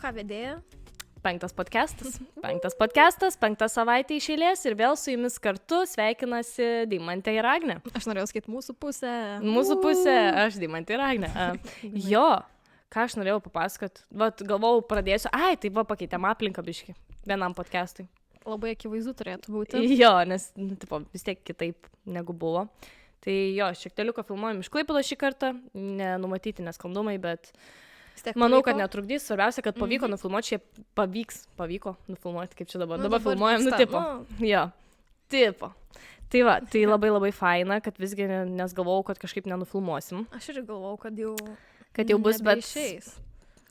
ką vedėja? 5 podcastas, 5 savaitė iš eilės ir vėl su jumis kartu sveikinasi Deimantė ir Agnė. Aš norėjau sakyti mūsų pusę. Mūsų pusė, aš Deimantė ir Agnė. Jo, ką aš norėjau papasakot. Vat galvojau, pradėsiu. Tai pakeitėm aplinką biškį vienam podcastui. Labai akivaizdu turėtų būti. Jo, nes vis tiek kitaip negu buvo. Tai jo, šiek tiek filmuojam iš Klaipėdos šį kartą, nenumatyti nesklandumai, bet manau, kad netrukdys. Svarbiausia, kad pavyko nufilmuoti, pavyko nufilmuoti, kaip čia dabar. Dabar filmuojam, Jo, tipo. Tai va, tai labai faina, kad visgi, nes galvojau, kad kažkaip nenufilmuosim. Aš ir galvojau, kad jau bus, bet išeis.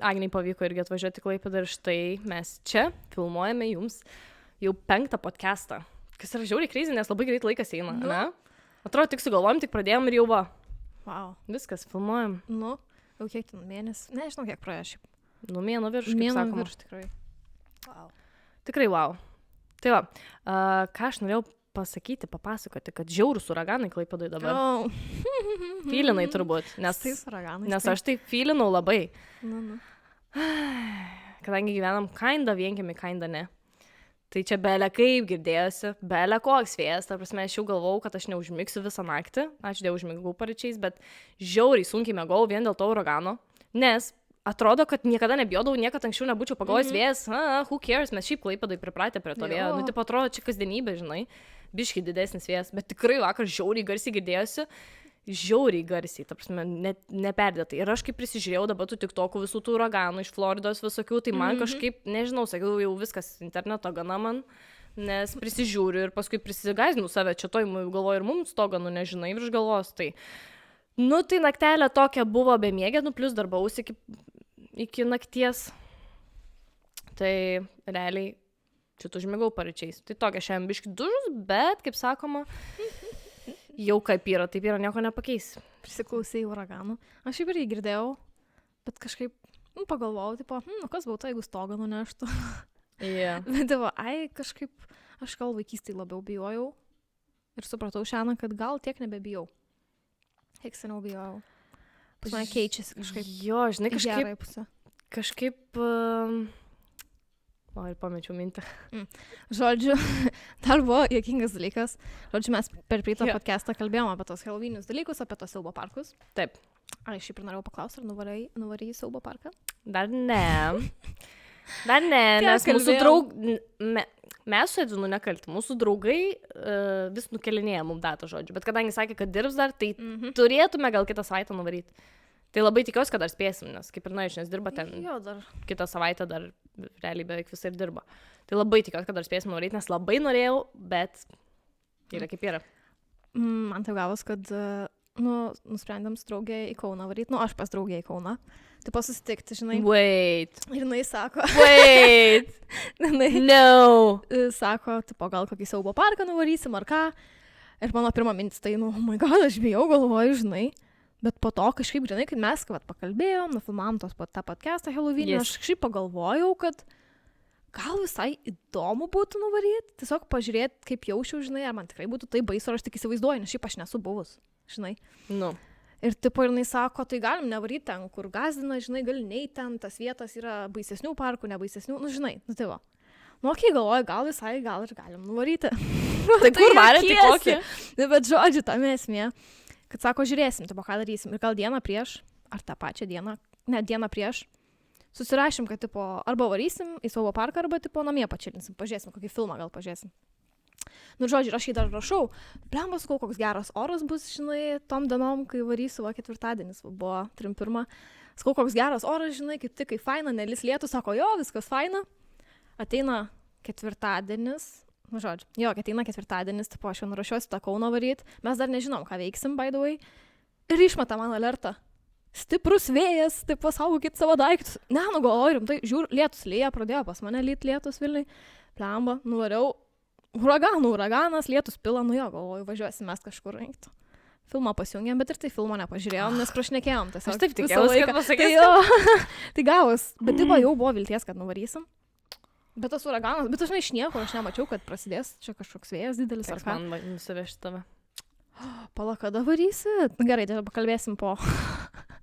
Agnei pavyko irgi atvažiuoti Klaipėdą ir štai mes čia filmuojame jums jau 5 podcastą. Kas yra žiauriai crazy, nes labai greit laikas eina, ne? Atrodo, tik sugalvojom, tik pradėjom ir jau va. Wow. Viskas, filmuojam. Jau kiek ten mėnesį? Nežinau, kiek praėjo šiaip. Mėnuo virš, kaip sakoma. Tikrai. Wow. Tikrai wow. Tai va, ką aš norėjau papasakoti, kad žiaurūs uraganai Klaipėdoj dabar. Fylinai turbūt, nes aš tai fylinau labai. Kadangi gyvenam kinda vienkiemy, kinda ne. Tai čia belė kaip girdėjosi, belė koks vėjas, ta prasme, aš jau galvojau, kad aš neužmigsiu visą naktį, aš dėl užmigau paryčiais, bet žiauriai sunkiai mėgau vien dėl to uragano, nes atrodo, kad niekada nebijodavau, niekada anksčiau nebūčiau pagalvojęs vėjas, who cares, mes šiaip Klaipėdoj pripratę prie to vėjo, taip atrodo, čia kasdienybė, žinai, biški didesnis vėjas, bet tikrai vakar žiauriai garsiai girdėjosi, ta prasme, neperdėtai. Ir aš kaip prisižiūrėjau dabar tų tiktokų visų tų uraganų iš Floridos visokių, tai man kažkaip, nežinau, sakiau, jau viskas interneto gana man, nes prisižiūriu ir paskui prisigaizdinu save, čia toj galvoju ir mums to ganu nežinai virš galvos. Tai, tai naktelė tokia buvo bemiegė, plus darbausi iki nakties. Tai realiai čia užmigau paryčiais. Tai tokia šiandien biški dužus, bet, kaip sakoma, jau kaip yra, taip yra, nieko nepakeis. Prisiklausai uraganų. Aš jau irgi girdėjau, bet kažkaip pagalvojau, tipo, kas būtų, jeigu stogą nuneštų. Bet tipo, kažkaip, aš gal vaikystėje labiau bijojau ir supratau šiandien, kad gal tiek nebebijau. Kiek seniau bijojau. Pas mane keičiasi kažkaip. Jo, žinai, kažkaip... ir pamečiau mintį. Žodžiu, dar buvo juokingas dalykas. Žodžiu, mes per praeitą podcastą kalbėjom apie tos Halloween'us dalykus, apie tos siaubo parkus. Taip. Aš šiaip ir norėjau paklausti, ar nuvarei į siaubo parką? Dar ne, nes mūsų mes su Edvinu nekalti. Mūsų draugai vis nukelinėja mums datą, žodžiu. Bet kadangi sakė, kad dirbs dar, tai turėtume gal kitą savaitę nuvaryti. Tai labai tikiuosi, kad dar spėsim, nes kaip ir nes dirba ten kitą savaitę dar realiai beveik visai ir dirba. Tai labai tikiuosi, kad dar spėsim nuvaryti, nes labai norėjau, bet yra kaip yra. Man tai gavos, kad nusprendėm su draugė į Kauną varyti. Aš pas draugė į Kauną. Tai pasusitikti, žinai. Wait. Ir jinai sako. Wait. No. Sako, tipo, gal kokį siaubo parką nuvarysim ar ką. Ir mano pirma mintis tai, oh my god, aš bijau, galvoju, žinai. Bet po to kažkaip, žinai, kad mes pakalbėjom, nufilmavom tą podcastą Halloween, aš kažkaip pagalvojau, kad gal visai įdomu būtų nuvaryti, tiesiog pažiūrėti, kaip jaučiau, žinai, ar man tikrai būtų tai baisu, ar aš tik įsivaizduoju, nes šiaip aš nesu buvus, žinai. Ir tipo, ir jinai sako, tai galim nevaryti ten, kur gazdina, žinai, gali neiti ten, tas vietas yra baisesnių parkų, nebaisesnių, žinai, tai va. Galvoju, gal visai, gal ir galim nuvaryti. Tai kur varėte kokį? Bet žodžiu, tame esmė. Kad sako, žiūrėsim, tipo, ką darysim. Ir gal dieną prieš, ar tą pačią dieną, dieną prieš, susirašym, kad, tipo, arba varysim į siaubo parką, arba, tipo, namie pačilinsim, pažiūrėsim, kokį filmą gal pažiūrėsim. Žodžiu, aš jį dar rašau, blemba, sakau, koks geras oras bus, žinai, tom dienom, kai varysiu, ketvirtadienis buvo 31. Sakau, koks geras oras, žinai, kaip tik, kai faina, nelis lietus, sako, jo, viskas faina. Ateina ketvirtadienis. Žodžiu, ateina ketvirtadienis, tipo, aš jau nurašiuosi tą Kauną varyt, mes dar nežinom, ką veiksim, by the way, ir išmeta man alertą. Stiprus vėjas, tipo, saugokit savo daiktus. Galvoju, rimtai, žiūr, lietus lyja, pradėjo pas mane lyt lietus Vilniui, plemba, nuvariau, uraganas, lietus pila, galvoju, važiuosim mes kažkur rinkti. Filmą pasijungėm, bet ir tai filmo nepažiūrėjom, nes prašnekėjom tiesiog. Aš taip tikėjausi, kad pasakysiu. Tai gavos, bet tipo, jau buvo vilties, kad nuvarysim. Bet tas uraganas, bet aš nieko, aš nemačiau, kad prasidės čia kažkoks vėjas didelis ar ką. Man nusivežti tave. Pala, kada varysit? Gerai, tai pakalbėsim po.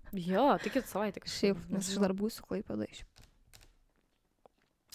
Jo, tik kitą savaitę kažkaip. Šiaip, nes aš dar būsiu Klaipėdoj.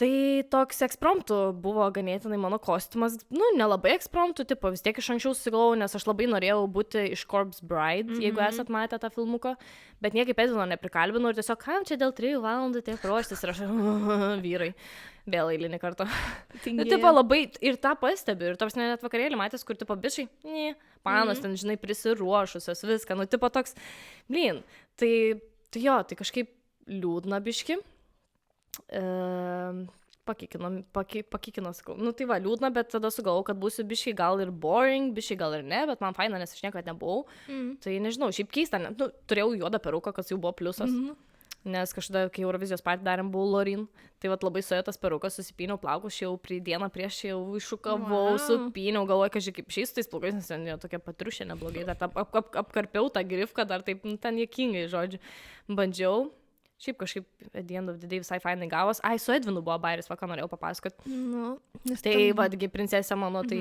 Tai toks ekspromptų buvo ganėtinai mano kostiumas, nelabai ekspromptų, tipo, vis tiek iš anksčiau susigalvojau, nes aš labai norėjau būti iš Corpse Bride, jeigu esat matę tą filmuką, bet niekaip Edino neprikalbinu ir tiesiog, kam čia dėl 3 valandų tiek ruoštis ir aš, vyrai, vėl eilinį kartą. Nu, tipo, labai, ir tą pastebiu, ir tarsi net vakarėlį matęs, kur, tipo, bišai, panos ten, žinai, prisiruošusios, viską, nu, tipo, toks, tai jo, tai kažkaip liūdna biški. Pakikino, sakau. Nu tai va, liūdna, bet tada sugalvojau, kad būsiu biškai gal ir boring, biškai gal ir ne, bet man faina, nes aš niekada nebuvau. Tai nežinau, šiaip keista, turėjau juodą peruką, kas jau buvo pliusas. Nes kažkada, kai Eurovizijos partį darėm, buvau Lorin, tai vat labai suėjo tas perukas, susipyniau plaukus, jau dieną prieš jau iššukavau, supyniau, galvoju, kažkaip kaip šiais tais plaukais, nes ten jau tokia patriušė neblogai, dar apkarpiau tą grifką, dar taip, ten juokingai, žodžiu, bandžiau. Šiaip kažkaip at the end of the day visai fainai gavos. Ai, su Edvinu buvo bairis, va, ką norėjau papasakot. Tai, vadgi, princesė mano, tai,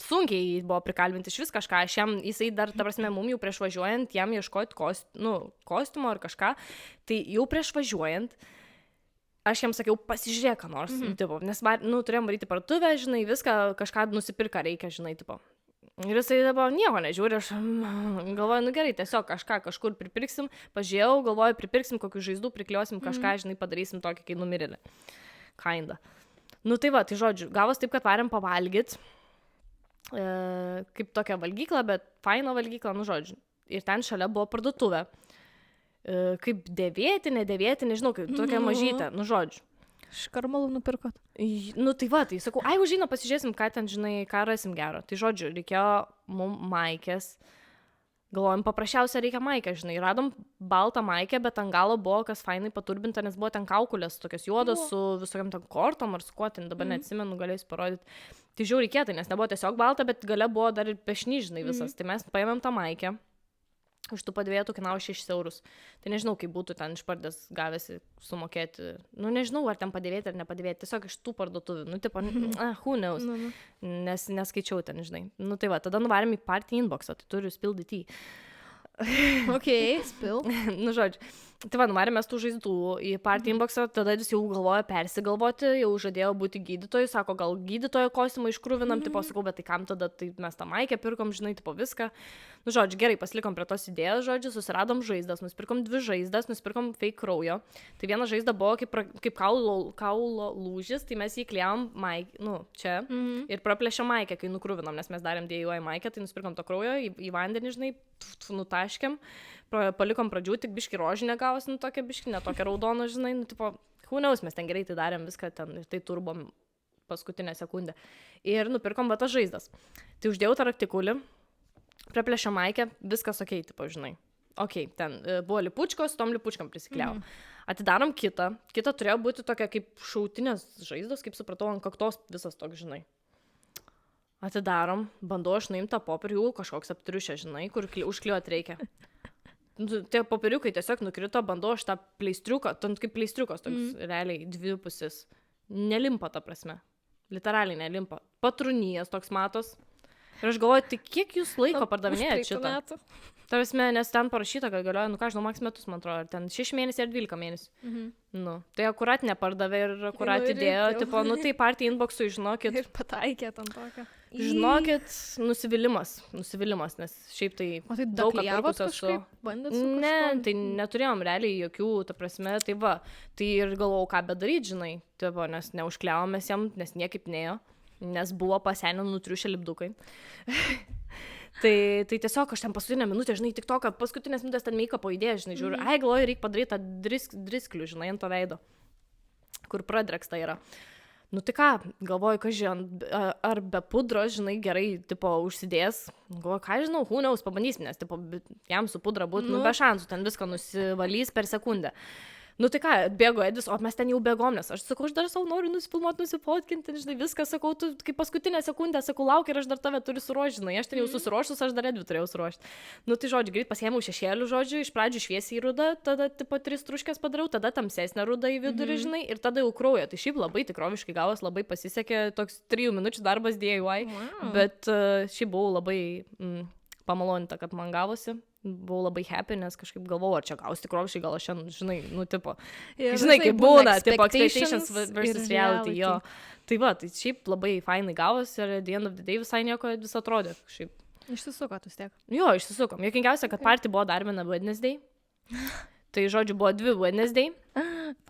sunkiai buvo prikalbinti iš vis kažką. Jisai dar, ta prasme, mum jau prieš važiuojant, jam ieškoti kostiumo ar kažką. Tai jau prieš važiuojant, aš jam sakiau, pasižiūrėk, ką nors, tipo, nes, turėjom varyti parduotuvę, žinai, viską, kažką nusipirka reikia, žinai, tipo. Ir jisai dabar nieko nežiūri, aš galvoju, gerai, tiesiog kažką kažkur pripirksim, pažiūrėjau, galvoju, pripirksim kokių žaizdų, prikliosim kažką, žinai, padarysim tokį, kai numirėlį. Kinda. Nu tai va, tai žodžiu, gavos taip, kad varėm pavalgyt, kaip tokia valgykla, bet faina valgykla, žodžiu. Ir ten šalia buvo parduotuvė. Kaip dėvėti, nedėvėti, nežinau, kaip tokia mažytė, žodžiu. Škarmalų nupirkot. Nu tai va, tai sakau, užeina pasižiūrėsim, ką ten, žinai, ką rasim gero. Tai žodžiu, reikėjo mum maikės. Galvojom, paprasčiausia reikia maikę, žinai. Radom baltą maikę, bet ant galo buvo kas fainai paturbinta, nes buvo ten kaukulės, tokios juodos su visokiam ten kortom ar su kuo ten, dabar neatsimenu, galėsiu parodyti. Tai žiauriai kietai, nes nebuvo tiesiog balta, bet gale buvo dar ir pešny, žinai, visas. Tai mes paėmėm tą maikę. Už tų padvėtų kainavo 6 eurus. Tai nežinau, kaip būtų ten išpardęs gavęsi sumokėti. Nu, nežinau, ar ten padėvėti ar nepadėvėti. Tiesiog iš tų parduotuvių. Nu, tipo, who knows. Nes neskaičiau ten, žinai. Nu, tai va, tada nuvarėm į party inboxą. Tai turiu spildyti. Ok, spill. Nu, žodžiu. Tai va, nuvarėm mes tų žaizdų į party inboxą, tada jis jau galvoja persigalvoti, jau žadėjo būti gydytoju, sako, gal gydytojo kostiumą iškrūvinam, tipo, sakau, bet tai kam tada, tai mes tą maikę pirkom, žinai, tipo, viską. Nu, žodžiu, gerai, pasilikom prie tos idėjos, žodžiu, susiradom žaizdas, nusipirkom 2 žaizdas, nusipirkom fake kraujo. Tai viena žaizda buvo kaip kaulo lūžis, tai mes jį kliejom čia ir praplėšėm maikę, kai nukrūvinom, nes mes darėm DIY maikę, tai nusipirkom to kraujo į vandenį, žinai, nutaškėm, palikom pradžių, tik biški rožinę gavos, tokia biški, ne tokia raudona, žinai, tipo, who knows, mes ten greitai darėm viską ten ir tai turbom paskutinę sekundę. Ir nupirkom va tas žaizdas. Tai uždėjau tą raktikulį, praplėšėm maikę, viskas okei, tipo, žinai. Okei, ten buvo lipučkos, tom lipučkam prisikliau. Atidarom kitą turėjo būti tokia kaip šautinės žaizdos, kaip supratau, ant kaktos visas toks, žinai. Atidarom, bandau aš nuimti tą popierių, kažkoks aptriušė, žinai, kur užklijuot reikia. Tie popieriukai tiesiog nukrito, bandau aš tą pleistriuką, kaip pleistriukas toks, realiai 2 pusės. Nelimpa, ta prasme. Literaliai nelimpa. Patrunijas toks matos. Ir aš galvoju, tai kiek jūs laiko pardavinėjate šitą? Ta prasme, nes ten parašyta, kad galioja, nu ką, žinau, maks metus, man atrodo, ten 6 mėnesiai ar 12 mėnesių. Nu, tai akurat nepardavė ir akurat įdėjo, tipo, nu tai party inboxui, žinokit. Ir pataikė ant tokio. Žinokit, nusivylimas, nes šiaip tai... O tai daug daklijavot kažkaip? Bandėt su kažkuo? Ne, tai neturėjom realiai jokių, ta prasme, tai va, tai ir galvojau, ką bedaryt, žinai, tai va, nes neužkliavomės jam, nes niekaip nėjo, nes buvo pasenę nutriušę lipdukai. Tai tiesiog aš ten paskutinę minutę, žinai, tik to, kad paskutinės minutės ten make-upo idėja, žinai, žiūriu, galvoju, reikia padaryti tą drisklių, žinai, ant to veido, kur pradreksta yra. Nu tai ką, galvoju, ar be pudros, žinai, gerai, tipo, užsidės, galvoju, ką žinau, who knows, pabandysim, nes, tipo, jam su pudra būtų, be šansų, ten viską nusivalys per sekundę. Nu tai ką, bėgo Edis, o mes ten jau bėgom, nes aš sakau, aš dar savo noriu nusifilmuoti, nusifotkinti, žinai, viską sakau, tu kaip paskutinę sekundę, sakau, lauk ir aš dar tave turiu suruošti, žinai, aš ten jau susiruošus, aš dar Edvi turėjau suruošti. Nu tai žodžiu, greit pasiėmiau šešėlių, žodžiu, iš pradžių šviesiai rudą, tada tipo 3 struškės padariau, tada tamsesnę rudą į vidurį, žinai, ir tada jau kraujo. Tai šiaip labai tikroviškai gavos, labai pasisekė, toks 3 minučių darbas DIY, bet šiaip buvau labai pamaloninta, kad man gavosi. buvau labai happy, nes kažkaip galvojau, ar čia gausti krovšį, gal aš šiandien, žinai, nu, tipo, Ir žinai, visai kaip būna, tipo, expectations expectations versus ir reality, jo. Tai va, tai šiaip labai fainai gavosi ir at the end of the day visai nieko vis atrodė. Šiaip. Išsisuko tu tiek. Jo, išsisukom. Jokingiausia, kad party buvo dar viena Wednesday. Tai, žodžiu, buvo 2 Wednesday.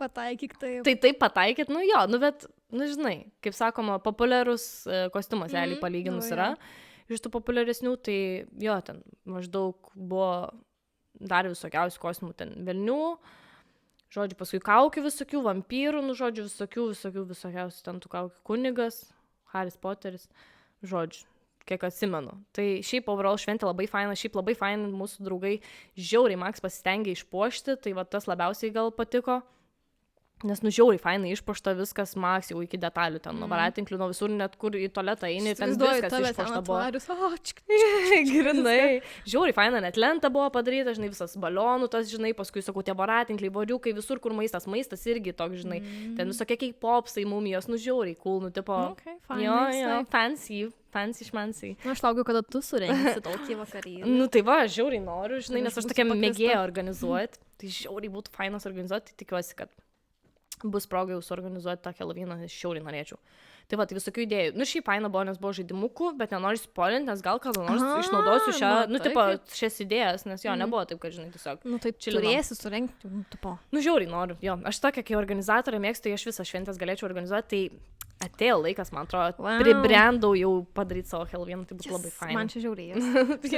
Pataikyk taip. Tai taip pataikyt, nu jo, nu bet, nu žinai, kaip sakoma, populiarus kostiumas, realiai palyginus yra. Iš tų populiaresnių, tai jo, ten maždaug buvo dar visokiausių kostiumų, ten velnių, žodžiu, paskui kaukių visokių, vampyrų, nu žodžiu, visokiausių ten tų kaukių, kunigas, Haris Poteris, žodžiu, kiek atsimenu. Tai šiaip overall šventė labai faina, šiaip labai faina, mūsų draugai žiauriai Max pasistengė išpuošti, tai va tas labiausiai gal patiko. Nes nu žiauriai fainai išpuošta viskas Max jau iki detalių, ten nuo varatinklių, nuo visur, net kur į tualetą eini, ten viskas išpuošta buvo. Grinai. Žiauriai faina, net lenta buvo padaryta, žinai, visas balionų, tas, žinai, paskui, sakau, tie varatinkliai, voriukai, visur, kur maistas irgi toks, žinai, ten visokie K-popsai, mumijos, nu žiauriai, cool, nu tipo, jo, fancy šmancy. Na, aš laukiu, kada tu surengsi tokį vakarį. Nu tai va, žiauriai noriu, žinai, nes aš tokia mėgėja organizuoti, tai žiauriai būtų fainas organizuoti, tai tikiuosi, kad bus proga jau suorganizuoti tą Halloweeną, nes šiauriai norėčiau. Tai va, tai visokių idėjų. Nu, šiaip faina buvo, nes buvo žaidimukų, bet nenoriu spoilinti, nes gal kada nors išnaudosiu šią, nu, tipo, šias idėjas, nes jo, nebuvo taip, kad, žinai, tiesiog. Nu, tai turėsi surengti, nu, tipo. Nu, žiauriai noriu, jo. Aš tokia, kai organizatorė mėgstu, tai aš visą šventės galėčiau organizuoti, tai atėjo laikas, man atrodo, pribrendau jau padaryti savo Halloweeną, tai bus labai faina. Man čia žiauriai.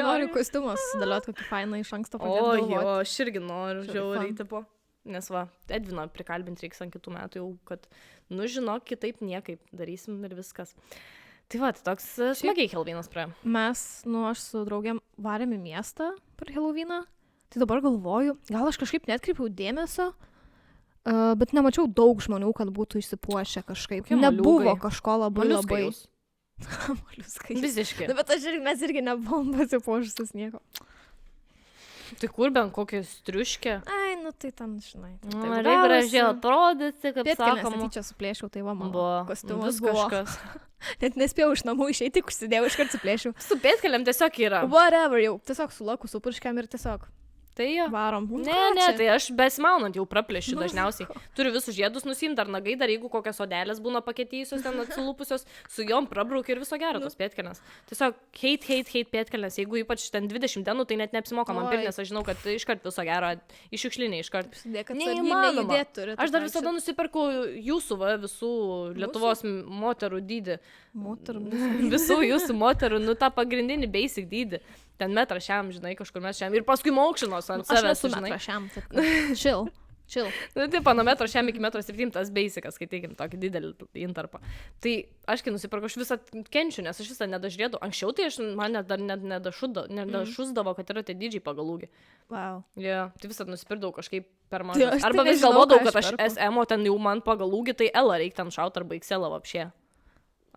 Noriu kostiumus sudėlioti kokį fainą iš anksto pradėti. O, jo, aš irgi noriu žiauriai, tipo. Nes va, Edvino prikalbinti reiks ant kitų metų jau, kad, nu, žinok, kitaip niekaip darysim ir viskas. Tai va, tai toks smagiai Halloweenas praėjo. Mes, nu, aš su draugėm varėm į miestą per Halloweeną, tai dabar galvoju, gal aš kažkaip netkreipiau dėmesio, bet nemačiau daug žmonių, kad būtų išsipuošę kažkaip. Nebuvo kažko labai. Moliuskai. Visiškai. Nu, bet mes irgi nebuvom pasipuošusius nieko. Tai kur bent kokią striuškę? Ai, nu tai ten, žinai. Reikia gražiai atrodyti, kaip sakoma. Net čia suplėšiau, tai va, mano buvo kostiumas buvo. Net nespėjau iš namų išeiti, tik užsidėjau, iškart suplėšiau. Su pėdkelėm tiesiog yra. Whatever, jau tiesiog su laku supurškiam ir tiesiog. Tai jo. Varom. Ne, tai aš besimaunant jau praplėšiu dažniausiai. Turiu visus žiedus nusiimti, dar nagai, dar jeigu kokios odelės būna pakėtyjusios, ten atsilūpusios, su jom prabraukia ir viso gero tos pėdkelės. Tiesiog hate pėdkelės. Jeigu ypač ten 20 dienų, tai net neapsimoka man pirkti, nes aš žinau, kad iškart viso gero išiukšlinė iškart. Neįmanoma. Aš dar visada nusiperku jūsų visų Lietuvos moterų dydį. Visų jūsų moterų, nu tą pagrindinį basic dydį. Ten metrą šiam, žinai, kažkur mes šiam. Ir paskui maukšinos ant savęs, žinai. Aš šiam, taip. Chill. Nu, taip, nuo metro šiam iki metro 7, tas basicas, kai teikim tokį didelį intarpą. Tai aš kai nusipirku, aš visą kenčiu, nes aš visą nedažiūrėdavau. Anksčiau tai aš man dar nedašusdavo, kad yra tie dydžiai pagal ūgį. Wow. Yeah, tai visą nusipirkdavau kažkaip per mažas. Arba vis galvodavau, kad aš SM, o ten jau man pagal ūgį, tai L reikia ten šauti arba XL apšė.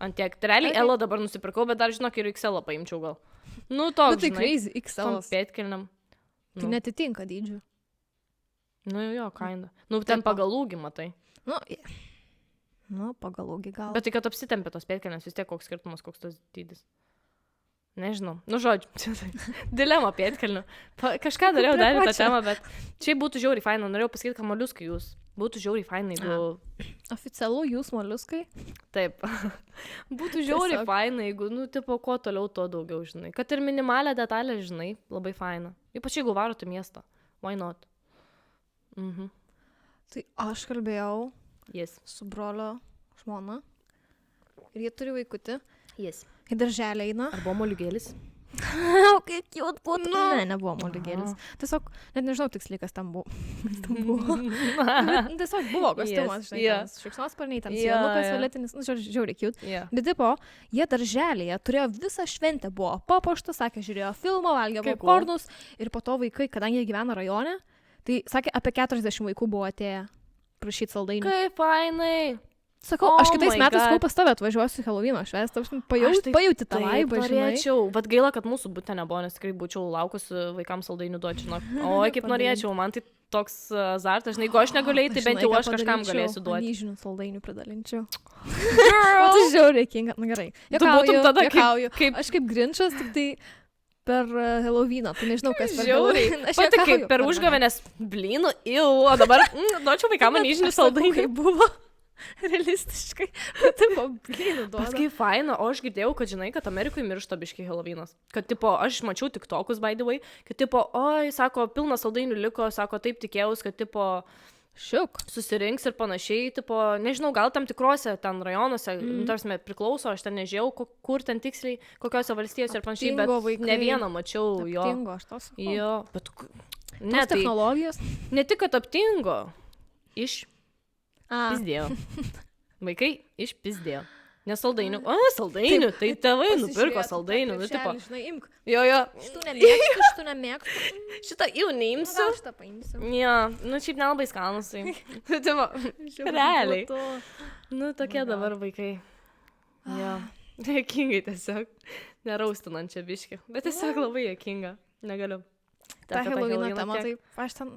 Antiek. Tai realiai L dabar nusipirkau, bet dar žinok ir XL paimčiau gal. Nu, toks, tai crazy, XL. Pėdkelniam. Tai netitinka dydžių. Nu, jo, kinda. Nu, ten pagal ūgį, matai. Nu, pagal ūgį gal. Bet tai, kad apsitempė tos pėdkelnės, vis tiek koks skirtumas, koks tas dydis. Nežinau. Nu, žodžiu. Dilema pėdkelnių. Kažką dariau dar tą temą, bet čia būtų žiauriai faina. Norėjau pasakyti, kad moliuskai jūs. Būtų žiauriai fainai, jeigu... Oficialu, jūs moliuskai? Taip. Būtų žiauriai fainai, jeigu, nu, tipo, kuo toliau, to daugiau, žinai. Kad ir minimalią detalę, žinai, labai faina. Ypač jeigu varote miestą. Why not? Tai aš kalbėjau su brolio žmona. Ir jie turi vaikutį. Į darželį eina. Ar buvo moliugėlis? Kaip cute būtų. Ne, nebuvo moliugėlis. Tiesiog, net nežinau tiksliai, kas tam buvo. Tiesiog buvo kostiumas, žinai, šikšnosparniai, ten sijonukas violetinis, nu, žiauriai cute. Bet tipo, jie darželėje turėjo visą šventę, buvo papuošta, sakė, žiūrėjo filmą, valgė popkornus ir po to vaikai, kadangi jie gyvena rajone, tai sakė, apie 40 vaikų buvo atėję prašyti saldainių. Kaip fainai! Sakau, aš kitais metais pas tave atvažiuosiu Halloween'o švęsti, pajauti tą laibą, žinai. Norėčiau, bet gaila, kad mūsų bute nebuvo, nes tikrai būčiau laukusi vaikams saldainių duoti, žinok. Oi, kaip norėčiau, man tai toks azartas, žinai, jeigu aš negaliu, tai bent jau aš kažkam galėsiu duoti. Anyžinių saldainių pridalinčiau. Tai žiauriai kinga, na gerai. Juokauju. Aš kaip Grinčas, tik tai per Halloweeną, tai nežinau, kas per Žiauriai. Halloween. Aš Pati kaip juokauju, per užgavėnės blynų, o dabar duočiau vaikam anyžinį saldainį. Kaip buvo realistiškai, bet tipo blynų Bet duoda. kaip faina, o aš girdėjau, kad žinai, kad Amerikoje miršta biškiai Halloweenas. Kad tipo, aš mačiau TikTokus, by the way, kad tipo, oi, sako, pilna saldainių liko, sako, taip tikėjausi, kad tipo Šiuk. susirinks ir panašiai, tipo, nežinau, gal tam tikrose ten rajonuose, tarsi priklauso, aš ten nežinau, kur ten tiksliai, kokiose valstijose ir panašiai, bet Aptingo vaikai. ne vieną mačiau jo. Aptingo, aš tos. Jo, bet Ne, ne, tai technologijos. ne tik, kad aptingo, A, išpizdėjo. Vaikai išpizdėjo. Nes saldainių, saldainių, tai tėvai nupirko saldainių, nu tipo, Žinai, imk. jo, Šitų nemėgstu. šitą jau neimsiu. Aš tą paimsiu. Jo, nu šiaip nelabai skanus, tai. Tipo, realiai. Nu, tokie dabar vaikai. Jo. Jokingai tiesiog. Neraustinant čia biški. Bet tiesiog labai jokinga. Negaliu. Ta Halloween tema, tai aš ten,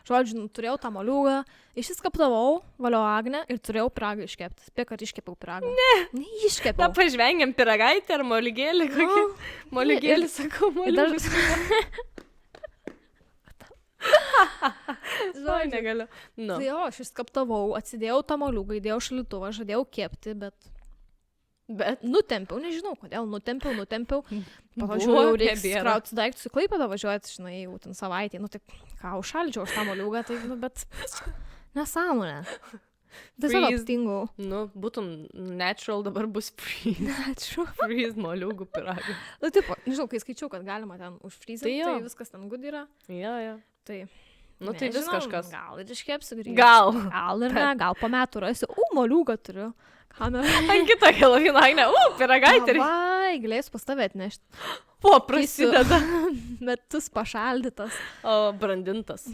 žodžiu, turėjau tą moliūgą, išsiskaptavau, valio Agnę ir turėjau pyragą iškepti. Spėk, ar iškepiau pyragą. Ne. Neiškepiau. Na, pažvengiam pyragaitę ar moligėlį kokį. Moligėlį, sakau, moligėlį. Oi, negaliu. Nu. Tai jo, aš išskaptavau, atsidėjau tą moliūgą, įdėjau šaldytuvą, žadėjau kepti, bet nutempiau, nežinau kodėl, nutempiau. Pavažiuoju, reikia krautis daiktus į Klaipėdą važiuoti, žinai, jau ten savaitį, nu tai ką, užšaldžiau aš tą moliūgą, tai, nu, bet nesąmonė. Tiesiog Freeze. aptingau. Nu, būtum natural, dabar bus freeze. Freeze moliūgų pyragų. Nu, tipo, nežinau, kai skaičiau, kad galima ten užfryzinti, Tai jo. tai viskas ten gud yra. Jo. Tai, Nu, tai vis nežinau, kažkas. Gal ir iškepsiu grįžti. Gal. Gal ir ne, gal po metų rasiu. Moliūgą turiu. Kamerą. Ant kito Halloween, Agne, pyragaitė. Vai, galėsiu pas tave atnešti. Prasideda. Metus pašaldytas. O, brandintas.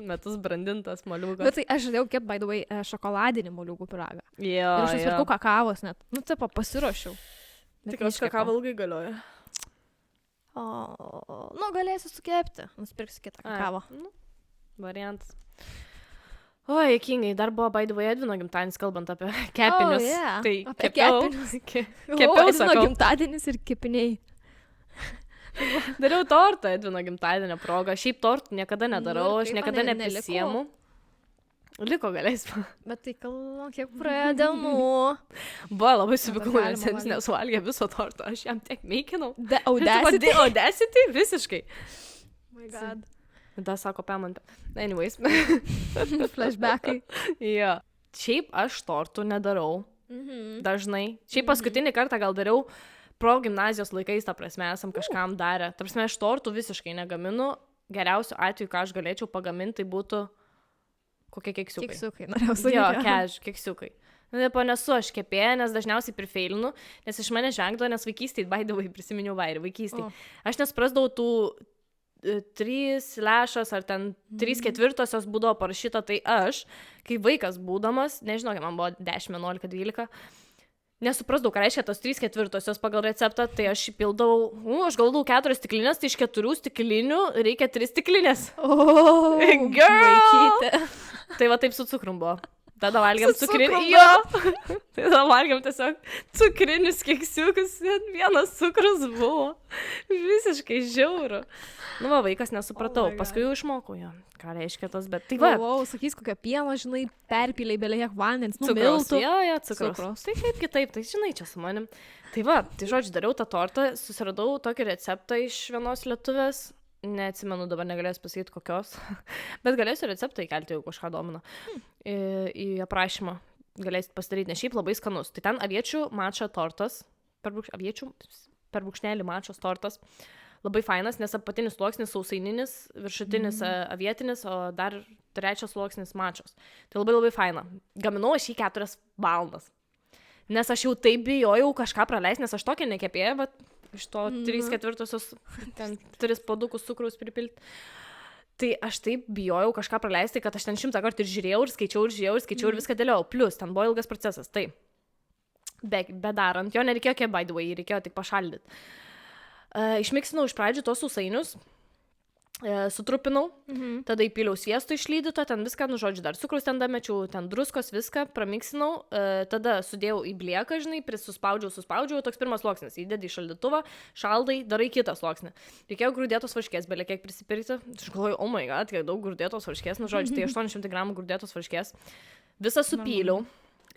Metus brandintas moliūgas. Bet tai aš žadėjau kepti, by the way, šokoladinį moliūgų pyragą. Jo, Ir aš nusipirkau kakavos net. Nu, tipo, pasiruošiau. Bet Tikras neiškepiau. kakava ilgai galioja. Nu, galėsiu sukepti. Nusipirksiu kitą kakavą. Nu, variantas. O, jokingai, dar buvo, by the way, Edvino gimtadienis, kalbant apie kepinius. Oh, yeah. Tai Apie kepiau. Kepiau, Kepiau, Edvino sakau. gimtadienis ir kepiniai. Dariau tortą Edvino gimtadienio progą. Šiaip tortų niekada nedarau, Nu, ir aš kaip, niekada neliko? neprisiemu. Liko galės. Bet tai kalbam, kiek praėjo dienų. Buvo labai supykau, galima nes jis valgyti. nesuvalgė viso torto. Aš jam tiek meikinau. Audacity. Audacity, visiškai. Oh my god. Da sako pamantą. Anyways. Flashbackai. Jo. Šiaip aš tortų nedarau. Mhm. Dažnai. Šiaip paskutinį kartą gal dariau pro gimnazijos laikais, ta prasme, esam kažkam darę. Ta prasme, aš tortų visiškai negaminu. Geriausiu atveju, ką aš galėčiau pagaminti, tai būtų kokie keksiukai. Keksiukai, norėjau sakyti. Jo, keksiukai. Nu, tipo, nesu aš kepėja, nes dažniausiai prifeilinu, nes iš mane žengdo, nes vaikystėje, by the way, prisiminiau vairį, vaikystėje. Aš nesprasdavau tų 3 lešas ar ten 3/4 būdavo parašyta, tai aš, kai vaikas būdamas, nežinau, man buvo 10, 11, 12, nesuprasdavau, ką reiškia tos 3/4 pagal receptą, tai aš įpildavau, aš galvodavau 4 stiklinės, tai iš 4 stiklinių reikia 3 stiklinės. O, Girl! vaikytė. Tai va taip su cukrum buvo. Tada valgiam Su cukrinį. cukrum Jo. Tada valgiam tiesiog cukrinius keksiukus. Vienas cukrus buvo. Visiškai žiauru. Nu, va, vaikas nesupratau. Oh my God. Paskui jau išmokau jo. Ką reiškia tas, bet tai va. Galvojau, sakys, kokią pieną, žinai, perpiliai belėje vandens, Cukraus. numiltų. Jo, cukraus. Cukraus. Tai kaip kitaip, tai žinai, čia su manim. Tai va, tai žodžiu, dariau tą tortą, susiradau tokį receptą iš vienos lietuvės. Neatsimenu, dabar negalėsiu pasakyti kokios. Bet galėsiu receptą įkelti, jeigu kažką domina. Į aprašymą galėsit pasidaryti, nes šiaip labai skanus. Tai ten aviečių mača tortas. Aviečių per brūkšnelį mačos tortas. Labai fainas, nes apatinis sluoksnis sausaininis, viršutinis avietinis, o dar 3 sluoksnis mačos. Tai labai labai faina. Gaminau aš jį 4 valandas. Nes aš jau taip bijojau kažką praleisti, nes aš tokia nekepėja, bet iš to 3/4 ten 3 puodukus cukraus pripilti. Tai aš taip bijojau kažką praleisti, kad aš ten 100 kartų ir žiūrėjau, ir skaičiau, ir viską dėliau. Plus, ten buvo ilgas procesas. Tai, bedarant, jo nereikėjo kepti, by the way, reikėjo tik pašaldyti. Išmiksinau iš pradžių tos sausainius. sutrupinau, tada įpyliau sviesto išlydyto, ten viską, nu žodžiu, dar cukrus ten damečiau, ten druskos, viską pramiksinau, tada sudėjau į blieką, žinai, suspaudžiau, toks pirmas sluoksnis, įdedi į šaldytuvą, šaldai, darai kitą sluoksnį. Reikėjo grūdėtos varškės, belie kiek prisipirkti, aš galvoju, oh my god, kiek daug grūdėtos varškės, nu žodžiu, tai 800 gramų grūdėtos varškės, visą supyliau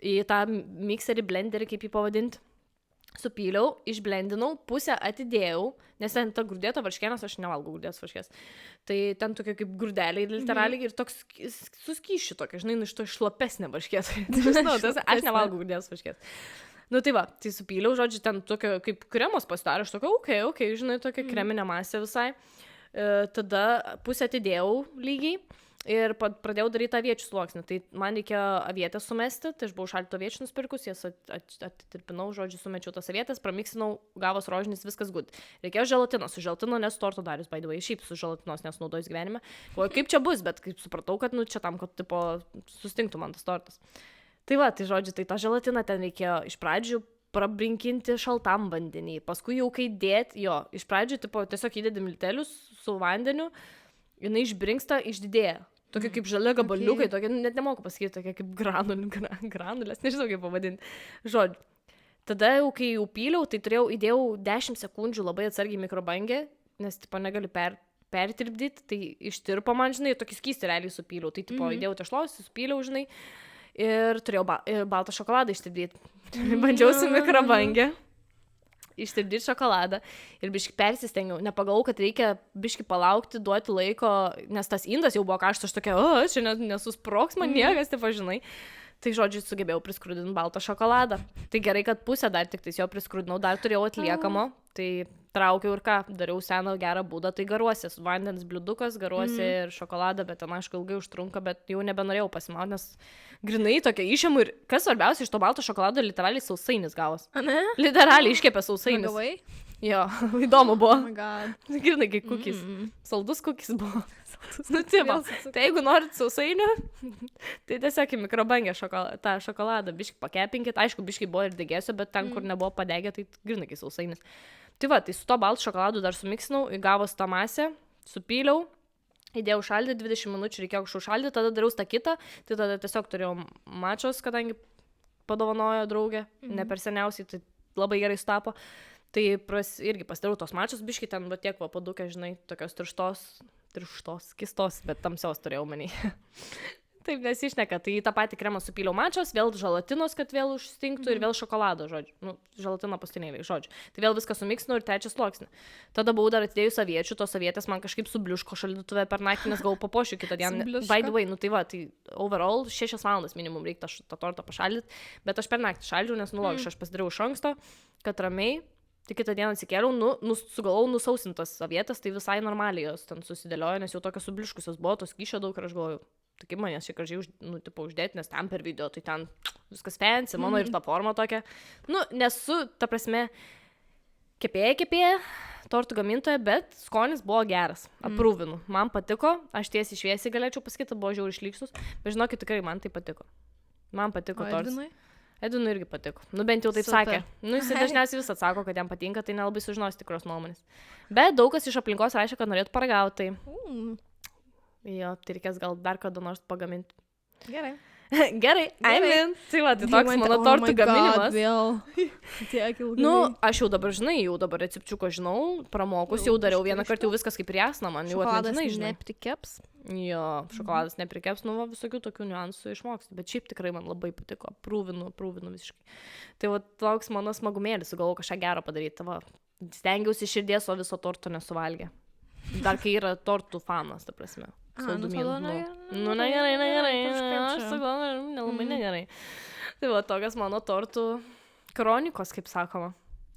į tą mikserį, blenderį, kaip jį pavadinti. Supyliau, išblendinau, pusę atidėjau, nes ten ta grūdėta varškėnas, aš nevalgau grūdėtos varškės. Tai ten tokie kaip grūdeliai, literaliai, ir toks suskyši tokia, žinai, iš to šlapesnė varškės. Aš nevalgau grūdėtos varškės. Nu tai va, tai supyliau, žodžiu, ten tokia kaip kremos pasidarė, aš tokia, okay, žinai, tokia kreminė masė visai. Tada pusę atidėjau lygiai. Ir pradėjau daryti aviečių sluoksnį. Tai man reikėjo avietės sumesti, tai aš buvau šaldyto aviečių nusipirkus, jas atitirpinau, žodžiu, sumečiau tas avietės, pramiksinau, gavos rožinis, viskas good. Reikėjo želatino, su želatino nesu torto darius, by the way, šiaip su želatinos nesu naudojus gyvenime. Galvoju, kaip čia bus, bet kaip supratau, kad, nu, čia tam, kad, tipo, sustinktų man tas tortas. Tai va, tai žodžiu, tai tą želatiną ten reikėjo iš pradžių prabrinkinti šaltam vandenį, paskui jau kai dėt, jo, iš pradžių, tipo, tiesiog įdedi miltelius su vandeniu, jinai išbrinksta, išdidėja. Tokie kaip žalia gabaliukai, tokie, net nemoku pasakyti, tokie kaip granulės, nežinau kaip pavadinti. Žodžiu. Tada jau, kai jau pyliau, tai įdėjau 10 sekundžių labai atsargiai mikrobangę, nes, tipo, negaliu pertirpdyti, tai ištirpo man, žinai, tokį skystį realiai supyliau. Tai, tipo, įdėjau tešlos, supyliau, žinai, ir turėjau baltą šokoladą ištirpdyti. Bandžiau su mikrobangė. Ištirpdyti šokoladą ir biški persistengiau, nepagalvojau, kad reikia biški palaukti, duoti laiko, nes tas indas jau buvo karštas, aš tokia, čia nesusproks man niekas, taip žinai. Tai žodžiu, sugebėjau priskrudinti baltą šokoladą. Tai gerai, kad pusę dar tik tais jo priskrudinau, dar turėjau atliekamo, tai traukiau ir ką, dariau seną gerą būdą, tai garuosis, vandens bliudukas, garuosi ir šokoladą, bet ten aišku ilgai užtrunka, bet jau nebenorėjau pasimauti, nes grinai tokia išėmų ir kas svarbiausia, iš to balto šokolado literaliai sausainis gavos. Literaliai iškepė sausainis. Gavai? Jo, įdomu buvo. Oh my god. Grinai, kaip kukis. Saldus kukis buvo. Nu, tipo, tai jeigu norit sausainių, tai tiesiog į mikrobangę tą šokoladą biškai pakepinkit. Aišku, biškai buvo ir degėsio, bet ten, kur nebuvo padegę, tai grinai, kaip sausainis. Tai va, tai su to baltu šokoladu dar sumiksinau, įgavos tą masę, supyliau, įdėjau šaldyti, 20 minučių reikėjo kažkur šaldyti, tada dariau tą kitą, tai tada tiesiog turėjau mačos, kadangi padovanojo draugė, ne per seniausiai, tai labai gerai sutapo. Tai irgi pasidariau tos mačos, biškai ten va tiek va padukę, žinai, tokios tirštos, kistos, bet tamsios turėjau menį. Taip nesišneka, tai tą patį kremą supyliau mačos, vėl želatinos, kad vėl užstinktų ir vėl šokolado, žodžiu. Nu, želatino pastinėliai, žodžiu. Tai vėl viską sumiksinau ir trečią sluoksnį. Tada buvau dar atidėjus aviečių, tos avietės man kažkaip subliuško šaldytuve per naktį, nes gal papuošiu kitą dieną. By the way, nu tai va, tai overall 6 valandas minimum reikia tą tortą pašaldyti, bet aš per naktį šaldžiau, nes nulogiš, aš pasidariau iš anksto, kad ramiai. Tai kitą dieną atsikėliau, sugalvojau nusausintas avietės, tai visai normaliai jos ten susidėliojo, nes jau tokios subliškusios buvo, tos kyšio daug ir aš galvoju, tai kaip man jas šiek gražiai uždėti, nes ten per video, tai ten viskas fancy, mano ir ta forma tokia. Nu, nesu, ta prasme, kepėja, tortų gamintoja, bet skonis buvo geras, aprūvinu. Man patiko, aš tiesiai šviesiai galėčiau pasakyti, buvo žiauriai išlykštus, bet žinokit, tikrai man tai patiko. Man patiko tortas. Edvinui irgi patiko. Nu, bent jau taip sakė. Nu, jis dažniausiai vis atsako, kad jam patinka, tai nelabai sužinos tikros nuomonės. Bet daug kas iš aplinkos reiškia, kad norėtų paragauti. Jo, tai reikės gal dar kada nors pagaminti. Gerai. Gerai, amen. Tai va, tai toks mano tortų gaminimas. Tiek ilgai. Nu, aš jau dabar žinai, recepčiuko žinau, pramokus, jau dariau vieną kartą, jau viskas kaip riesna, man jau atmintinai, žinai. Šokoladas neprikeps. Jo, šokoladas neprikeps, nu, va, visokių tokių niuansų išmoksti, bet šiaip tikrai man labai patiko, prūvinu visiškai. Tai va, toks mano smagumėlis, sugalvojau kažką gero padaryti, va, stengiausi širdies, o viso torto nesuvalgė. Dar kai yra tortų fanas, ta prasme. Nu, negerai, aš sugalvoju, nelabai negerai. Tai va, tokias mano tortų kronikos, kaip sakoma.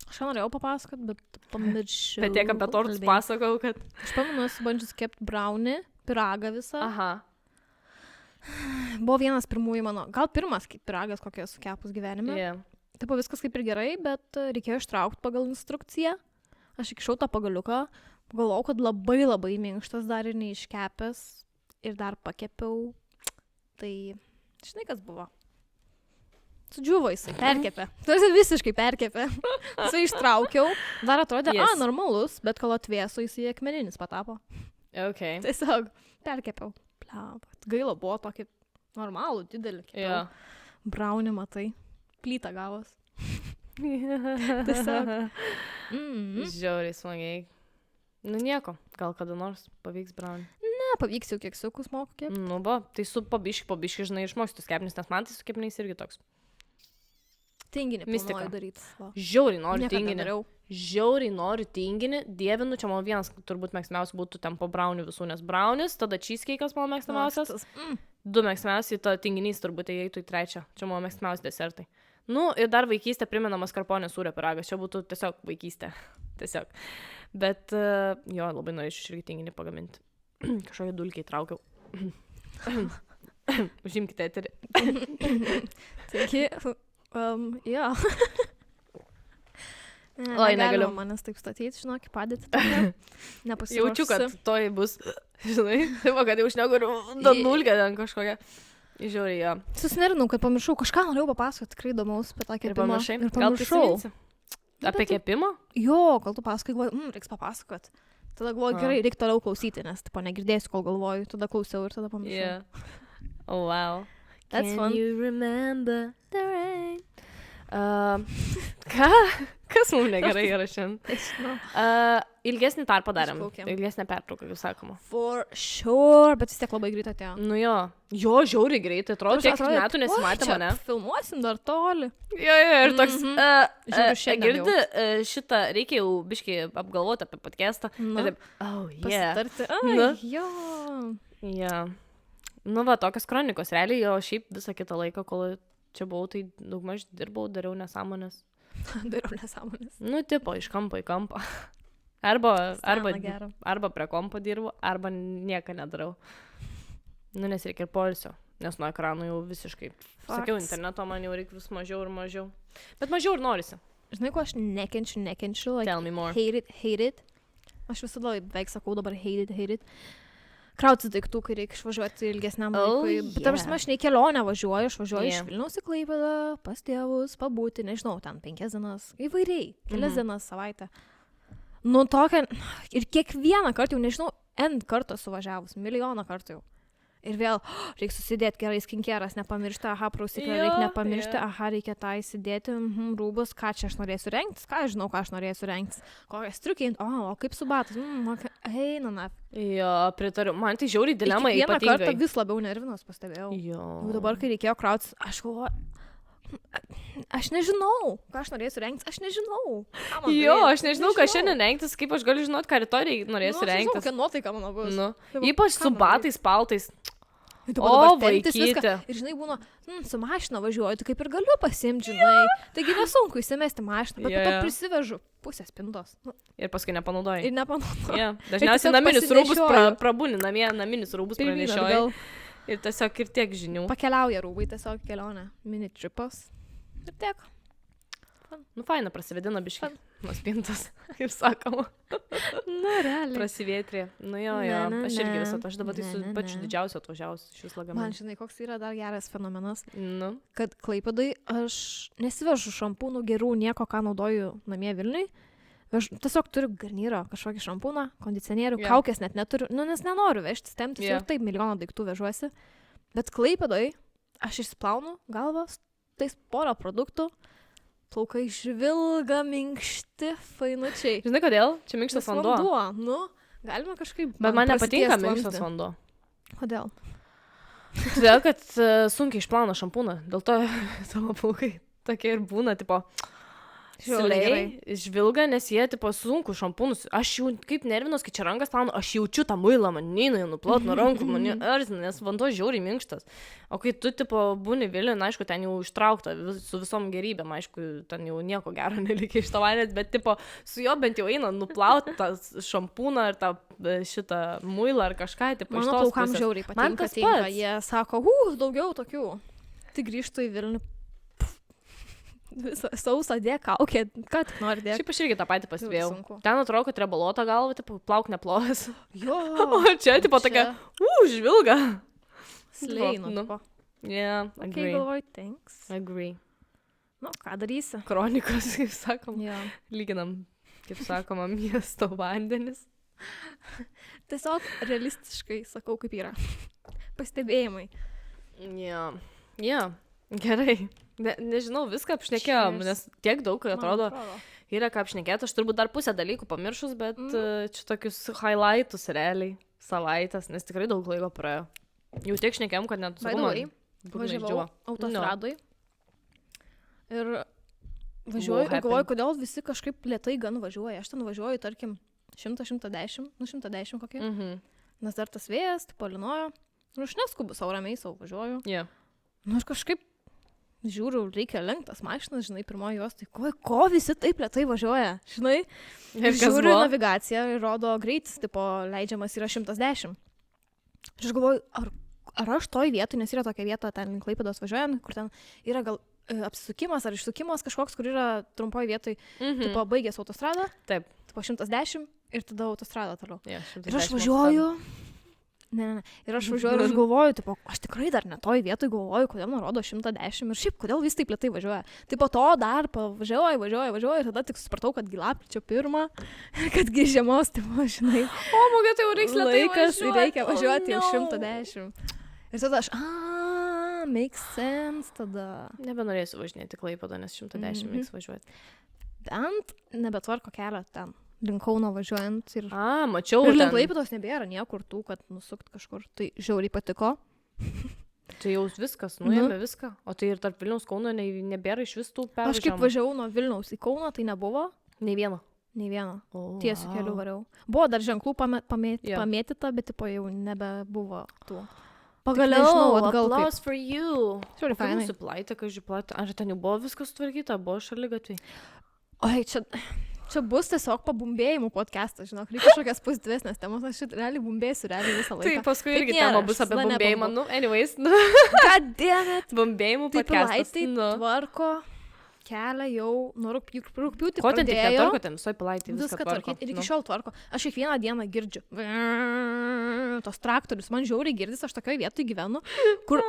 Aš norėjau papasakot, bet pamiršau. Bet tiek apie tortus pasakau, kad... Aš pamenu, esu bandžius kepti brownie, piragą visą. Aha. Buvo vienas pirmųjų mano, gal pirmas piragas, kokį esu kepus gyvenime. Yeah. Taip, viskas kaip ir gerai, bet reikėjo ištraukti pagal instrukciją. Aš įkišau tą pagaliuką. Galvojau, kad labai minkštas dar ir neiškepęs ir dar pakepiau. Tai, žinai, kas buvo? Sudžiuvo jisai, perkepė. Tai visiškai perkepė. Jisai ištraukiau, dar atrodė, normalus, bet kol atvėso jisai akmeninis patapo. Okay. Tiesiog perkepiau. Pliaut. Gaila buvo tokį normalų, didelį. Jo. Braunį matai. Plytą gavos. Tiesiog. Žiauriai smagiai. Nu nieko, gal kada nors pavyks braunį. Ne, pavyks jau keksiukus moku kepti. Nu va, tai su pabiški, žinai, išmoksiu tus kepinius, nes man tai su kepiniais irgi toks. Tinginį Mistika. planuoju daryti. Žiauriai noriu Niekada tinginį. nedariau. Žiauriai noriu tinginį, dievinu, čia mano vienas turbūt mėgstamiausias būtų ten po braunių visų, nes braunis, tada cheesecake'as mano mėgstamiausias. 2 mėgstamiausiai, to tinginys turbūt įeitų į 3. Čia mano mėgstamiausi desertai. Nu, ir dar vaikystė primena maskarponės sūrio pyragas, čia būtų tiesiog vaikystė. Tiesiog. Bet, jo, labai norėčiau irgi tinginį pagaminti. Kažkokią dulkį įtraukiau. Užimkite eterį. Taigi, jo. Oi, negaliu. Manęs taip statyti, žinok, padėti tokia. Nepasiruošusi. Jaučiu, kad toj bus, žinai, taip, kad jau šneguriu, dulkė ten kažkokia. Žiauriai, jo. Susinerinau, kad pamiršau, kažką norėjau papasakoti, tikrai įdomaus apie tą Ir kepimą. panašiai. Ir Gal pamiršau. prisiminsi? Apie kepimą? Jo, gal tu pasakai, galvoju, reiks papasakot. Tada galvoju, gerai, reikia toliau klausyti, nes tipo negirdėsiu, kol galvoju. Tada klausiau ir tada pamiršau. Yeah. Oh, wow. That's fun. Can you remember the rain? Ką? Kas mums negerai yra šiandien? Nežinau. Ilgesnį tarpą darėm. Išplaukėm. Ilgesnę pertrauką, kaip sakoma. For sure, bet vis tiek labai greit atėjo. Nu jo. Jo, žiauriai greitai. Atrodo, tiek metų nesimatė mane. Filmuosim dar toli. Jo, ir toks. Žiūriu šiandien jau. Girdi, šitą reikia jau biškai apgalvoti apie podcastą. Na, Ir taip, oh, yeah. pasitarti. Na. Ai, jo. Yeah. Nu va, tokios kronikos. Realiai jo šiaip visą kitą laiką, kol čia buvau, tai daugmaž dirbau, dariau nesąmonės. Dariau nesąmonės. Nu, tipo, iš kampo į kampą. Arba Gera. prie kompo dirbu, arba nieko nedarau. Nu, nes reikia ir poilsio, nes nuo ekranų jau visiškai. Sakiau, interneto man jau reikia vis mažiau ir mažiau. Bet mažiau ir norisi. Žinai, ko aš nekenčiu, like, Tell me more. hate it. Aš visada beveik sakau dabar hate it. Krautis daiktų, kai reikia išvažiuoti ilgesniam Oh, laikui. Bet yeah. aš nei kelionę važiuoju, aš važiuoju Yeah. iš Vilniaus į Klaipėdą, pas tėvus, pabūti, nežinau, ten 5 dienas, įvairiai, kelias dienas, savaitę. Nu, tokia, ir kiekvieną kartą, jau nežinau, N kartą suvažiavus, milijoną kartų jau. Ir vėl, reikia susidėti gerai skinkeras, nepamiršti, aha, prausiklę Jo, reikia nepamiršti, jo. aha, reikia tą įsidėti, rūbus, ką čia aš norėsiu rengtis, ką aš žinau, ką aš norėsiu rengtis, kokias striukiai, o kaip su batais, eina, na. Jo, pritariu. Man tai žiauriai dilema Vieną kartą ypatingai. vis labiau nervinos pastebėjau. Jo. Jau dabar, kai reikėjo krautis, aš galvoju, aš nežinau, ką aš norėsiu rengtis, aš nežinau. Ką man Jo, daryt? aš nežinau, ką šiandien rengtis, kaip aš galiu žinoti, ką rytoj norėsiu Aš nežinau, rengtis. kokia nuotaika mano bus. Nu, Tai va, ypač ką su man batais, paltais. Ir O, dabar temptis viską. vaikyti. Ir žinai, būna, su mašina važiuoju, tai kaip ir galiu pasimti, žinai. Taigi nesunku įsimesti mašiną, bet Jo, po to jo. prisivežu pusę spintos. Nu, Ir paskui nepanaudoji. ir nepanaudoju. Yeah. Dažniausiai tiesiog naminius rūbus pasinešioju. prabūni, naminius rūbus pranešioji. Ir tiesiog ir tiek žinių. Pakeliauja rūbai tiesiog į kelionę. Mini tripas. Ir tiek. Nu, faina, prasivedina biškai. Fan. Nuo spintos, kaip sakoma. Na, realiai. Prasivėtrė. Nu jo, jo. Na, na, Aš irgi na. visą to, aš dabar tai su Na, na, pačiu na. didžiausiu atvažiavus iš vis Man, lagaminų. žinai, koks yra dar geras fenomenas, Nu, kad Klaipėdai aš nesivežu šampūnų gerų, nieko, ką naudoju namie Vilniui. Tiesiog turiu garnyrą, kažkokį šampūną, kondicionierių, Jo. kaukės net neturiu, nu, nes nenoriu vežtis, temptis Jo. ir taip milijoną daiktų vežuosi. Bet Klaipėdai aš išsiplaunu galvas, tais porą produktų, plaukai žvilga, minkšti, fainučiai. žinai kodėl? Čia minkštas Nes vanduo. Nu, galima kažkaip. Bet man nepatinka prasitiest minkštas vamzdį. vanduo. Kodėl? Todėl, kad sunkiai išplauna šampūną. Dėl to tavo plaukai tokie ir būna, tipo, Žiauriai siliai, žvilga, nes jie, tipo, sunku šampūnus. Aš jau kaip nervinos, kai čia rankas plaunu, aš jaučiu tą muilą, man neina jau nuplaut nuo rankų, man erzina, nes vanduo žiauriai minkštas. O kai tu, tipo, būni Vilniuje, na, aišku, ten jau ištraukta su visom gerybėm, aišku, ten jau nieko gero nereikia iš to vanės, bet, tipo, su jo bent jau eina nuplaut tą šampūną ar tą šitą muilą ar kažką, tipo, iš Mano tos plaukam pusės. žiauriai Man patinka. tas Tinka. pats. Jie sako, daugiau tokių. Tai grįžtu į Vilnių. Visą sausą dėk, kaukė, ką tik nori dėk. Šiaip aš irgi tą patį pastebėjau. sunku. Ten atrodo, kad rebalota galva, tipo, plauk neplovas. Jo, O čia, tipo, tokia, žvilga. Sleinu. Nu. Yeah, Kai agree. galvoju, thanks. Agree. Nu, ką darysi? Kronikos, kaip sakom, Jo. lyginam, kaip sakoma, miesto vandenis. Tiesiog realistiškai sakau, kaip yra. Pastebėjimai. Jo, gerai. Nežinau, viską apšnekėjom, nes tiek daug, Man atrodo, yra ką apšnekėti. Aš turbūt dar pusę dalykų pamiršus, bet čia tokius highlightus realiai savaitės, nes tikrai daug laiko praėjo. Jau tiek šnekėjom, kad net By the way, važiavau autostradui. Ir važiuoju, ir galvoju, kodėl visi kažkaip lėtai gan važiuoja. Aš ten važiuoju, tarkim, 100-110, 110 kokie. Nes dar tas vėjas, tipo linojo. Ir aš neskubu savo ramiai, savo važiuoju. Nu, aš kažkaip žiūriu, reikia lenktas mašinas, žinai, pirmoji jos, tai ko visi taip lėtai važiuoja, žinai? Ir žiūriu navigaciją ir rodo greitis, tipo, leidžiamas yra 110. Ir aš galvoju, ar aš toj vietoj, nes yra tokia vieta ten Klaipėdos važiuojant, kur ten yra gal apsisukimas ar išsukimas kažkoks, kur yra trumpoj vietoj, tipo, baigęs autostradą, Taip. tipo 110 ir tada autostrada toliau. Ir aš 110 važiuoju. Ne. Ir aš važiuoju ir aš galvoju, tipo, aš tikrai dar ne toj vietoj galvoju, kodėl man rodo 110 ir šiaip, kodėl vis taip lėtai važiuoja. Tai po to dar važiuoju ir tada tik supratau, kad lapkričio 1, kadgi žiemos, tipo, žinai. O, moga, tai jau reiks lėtai Laikas ir reikia važiuoti jau no. 110. Ir tada aš, makes sense tada. Nebenorėsiu važinėti Klaipėdą, nes 110 reiks važiuoti. Bent nebetvarko kelio ten. Link Kauno važiuojant ir... Mačiau. Ir link Klaipėdos nebėra niekur tų, kad nusukt kažkur. Tai žiauriai patiko. Tai jau viskas, nuėmė viską. O tai ir tarp Vilniaus Kauno nebėra iš vis tų pervažiavimų. Aš kaip važiavau nuo Vilniaus į Kauną, tai nebuvo. Nei vieno. Nei vieno. Tiesiu keliu variau. Buvo dar ženklų pamėtyta, bet tipo jau nebebuvo tų. Pagaliau, nežinau, atgal applause for you. Žiauriai fainai. Nusiplaitė, kai žiplaitė. Ar ten jau buvo viskas sutvarkyta, buvo šaligatviai? Oi, čia bus tiesiog pabumbėjimų podcastas, žinok, reikia kažkokias pozityvesnės temos, aš šit realiai bumbėsiu visą laiką. Tai paskui irgi tema bus apie bumbėjimą, anyways. God damn it! Bumbėjimų podcastas. Tai tvarko kelią jau nuo rugpjūtį pradėjo. Ko ten tik netvarko, ten visoj Pilaitėj viską tvarko. Ir iki šiol tvarko. Aš kiekvieną dieną girdžiu. Tos traktorius, man žiauriai girdis, aš tokioj vietoj gyvenu, kur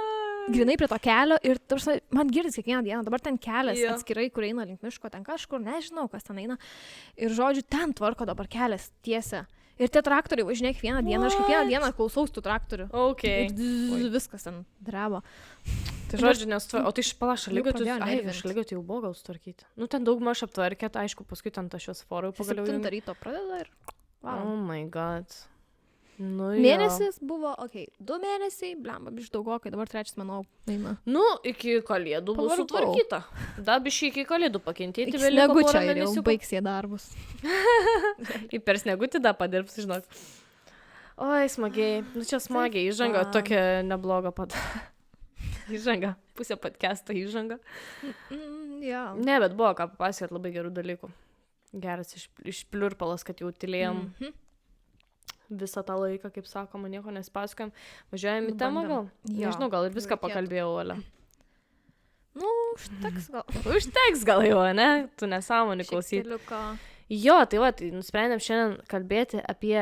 grinai prie to kelio ir man girdis kiekvieną dieną. Dabar ten kelias atskirai, kur eina link miško, ten kažkur, nežinau, kas ten eina. Ir žodžiu, ten tvarko dabar kelias tiesia. Ir tie traktoriai važinėja kiekvieną dieną, aš kiekvieną dieną klausaus tų traktorių. Okay. Ir viskas ten dreba. Tai žodžiu, o tai šaligatviai jau buvo gal sutvarkyti. Nu, ten daug maž aptvarkė, tai aišku, paskui ten tą šviesoforą pagaliau. 7 ryto pradeda ir... Wow. Oh my god. Nu, mėnesis buvo, 2 mėnesiai, blemba, biš daugokai, dabar 3, manau, eina. Nu, iki kalėdų bus sutvarkyta. Da, biškai iki kalėdų pakentėti. Iki snegučio ir jau baigs jie darbus. Į per snegutį da padirbs, žinok. Oi, smagiai. Nu, čia smagiai. Įžanga tokia nebloga Įžanga. Pusė podcast'o įžanga. Ne, bet buvo ką papasakot labai gerų dalykų. Geras išpliurpalas, kad jau tylėjom. Visą tą laiką, kaip sakoma, nieko nespasakojam. Važiuojam į temą gal? Nežinau, gal ir viską pakalbėjau, Ole. Nu, užteks gal. Užteks gal jau, ne? Tu nesąmonį klausyti. Jo, tai va, tai nusprendėm šiandien kalbėti apie,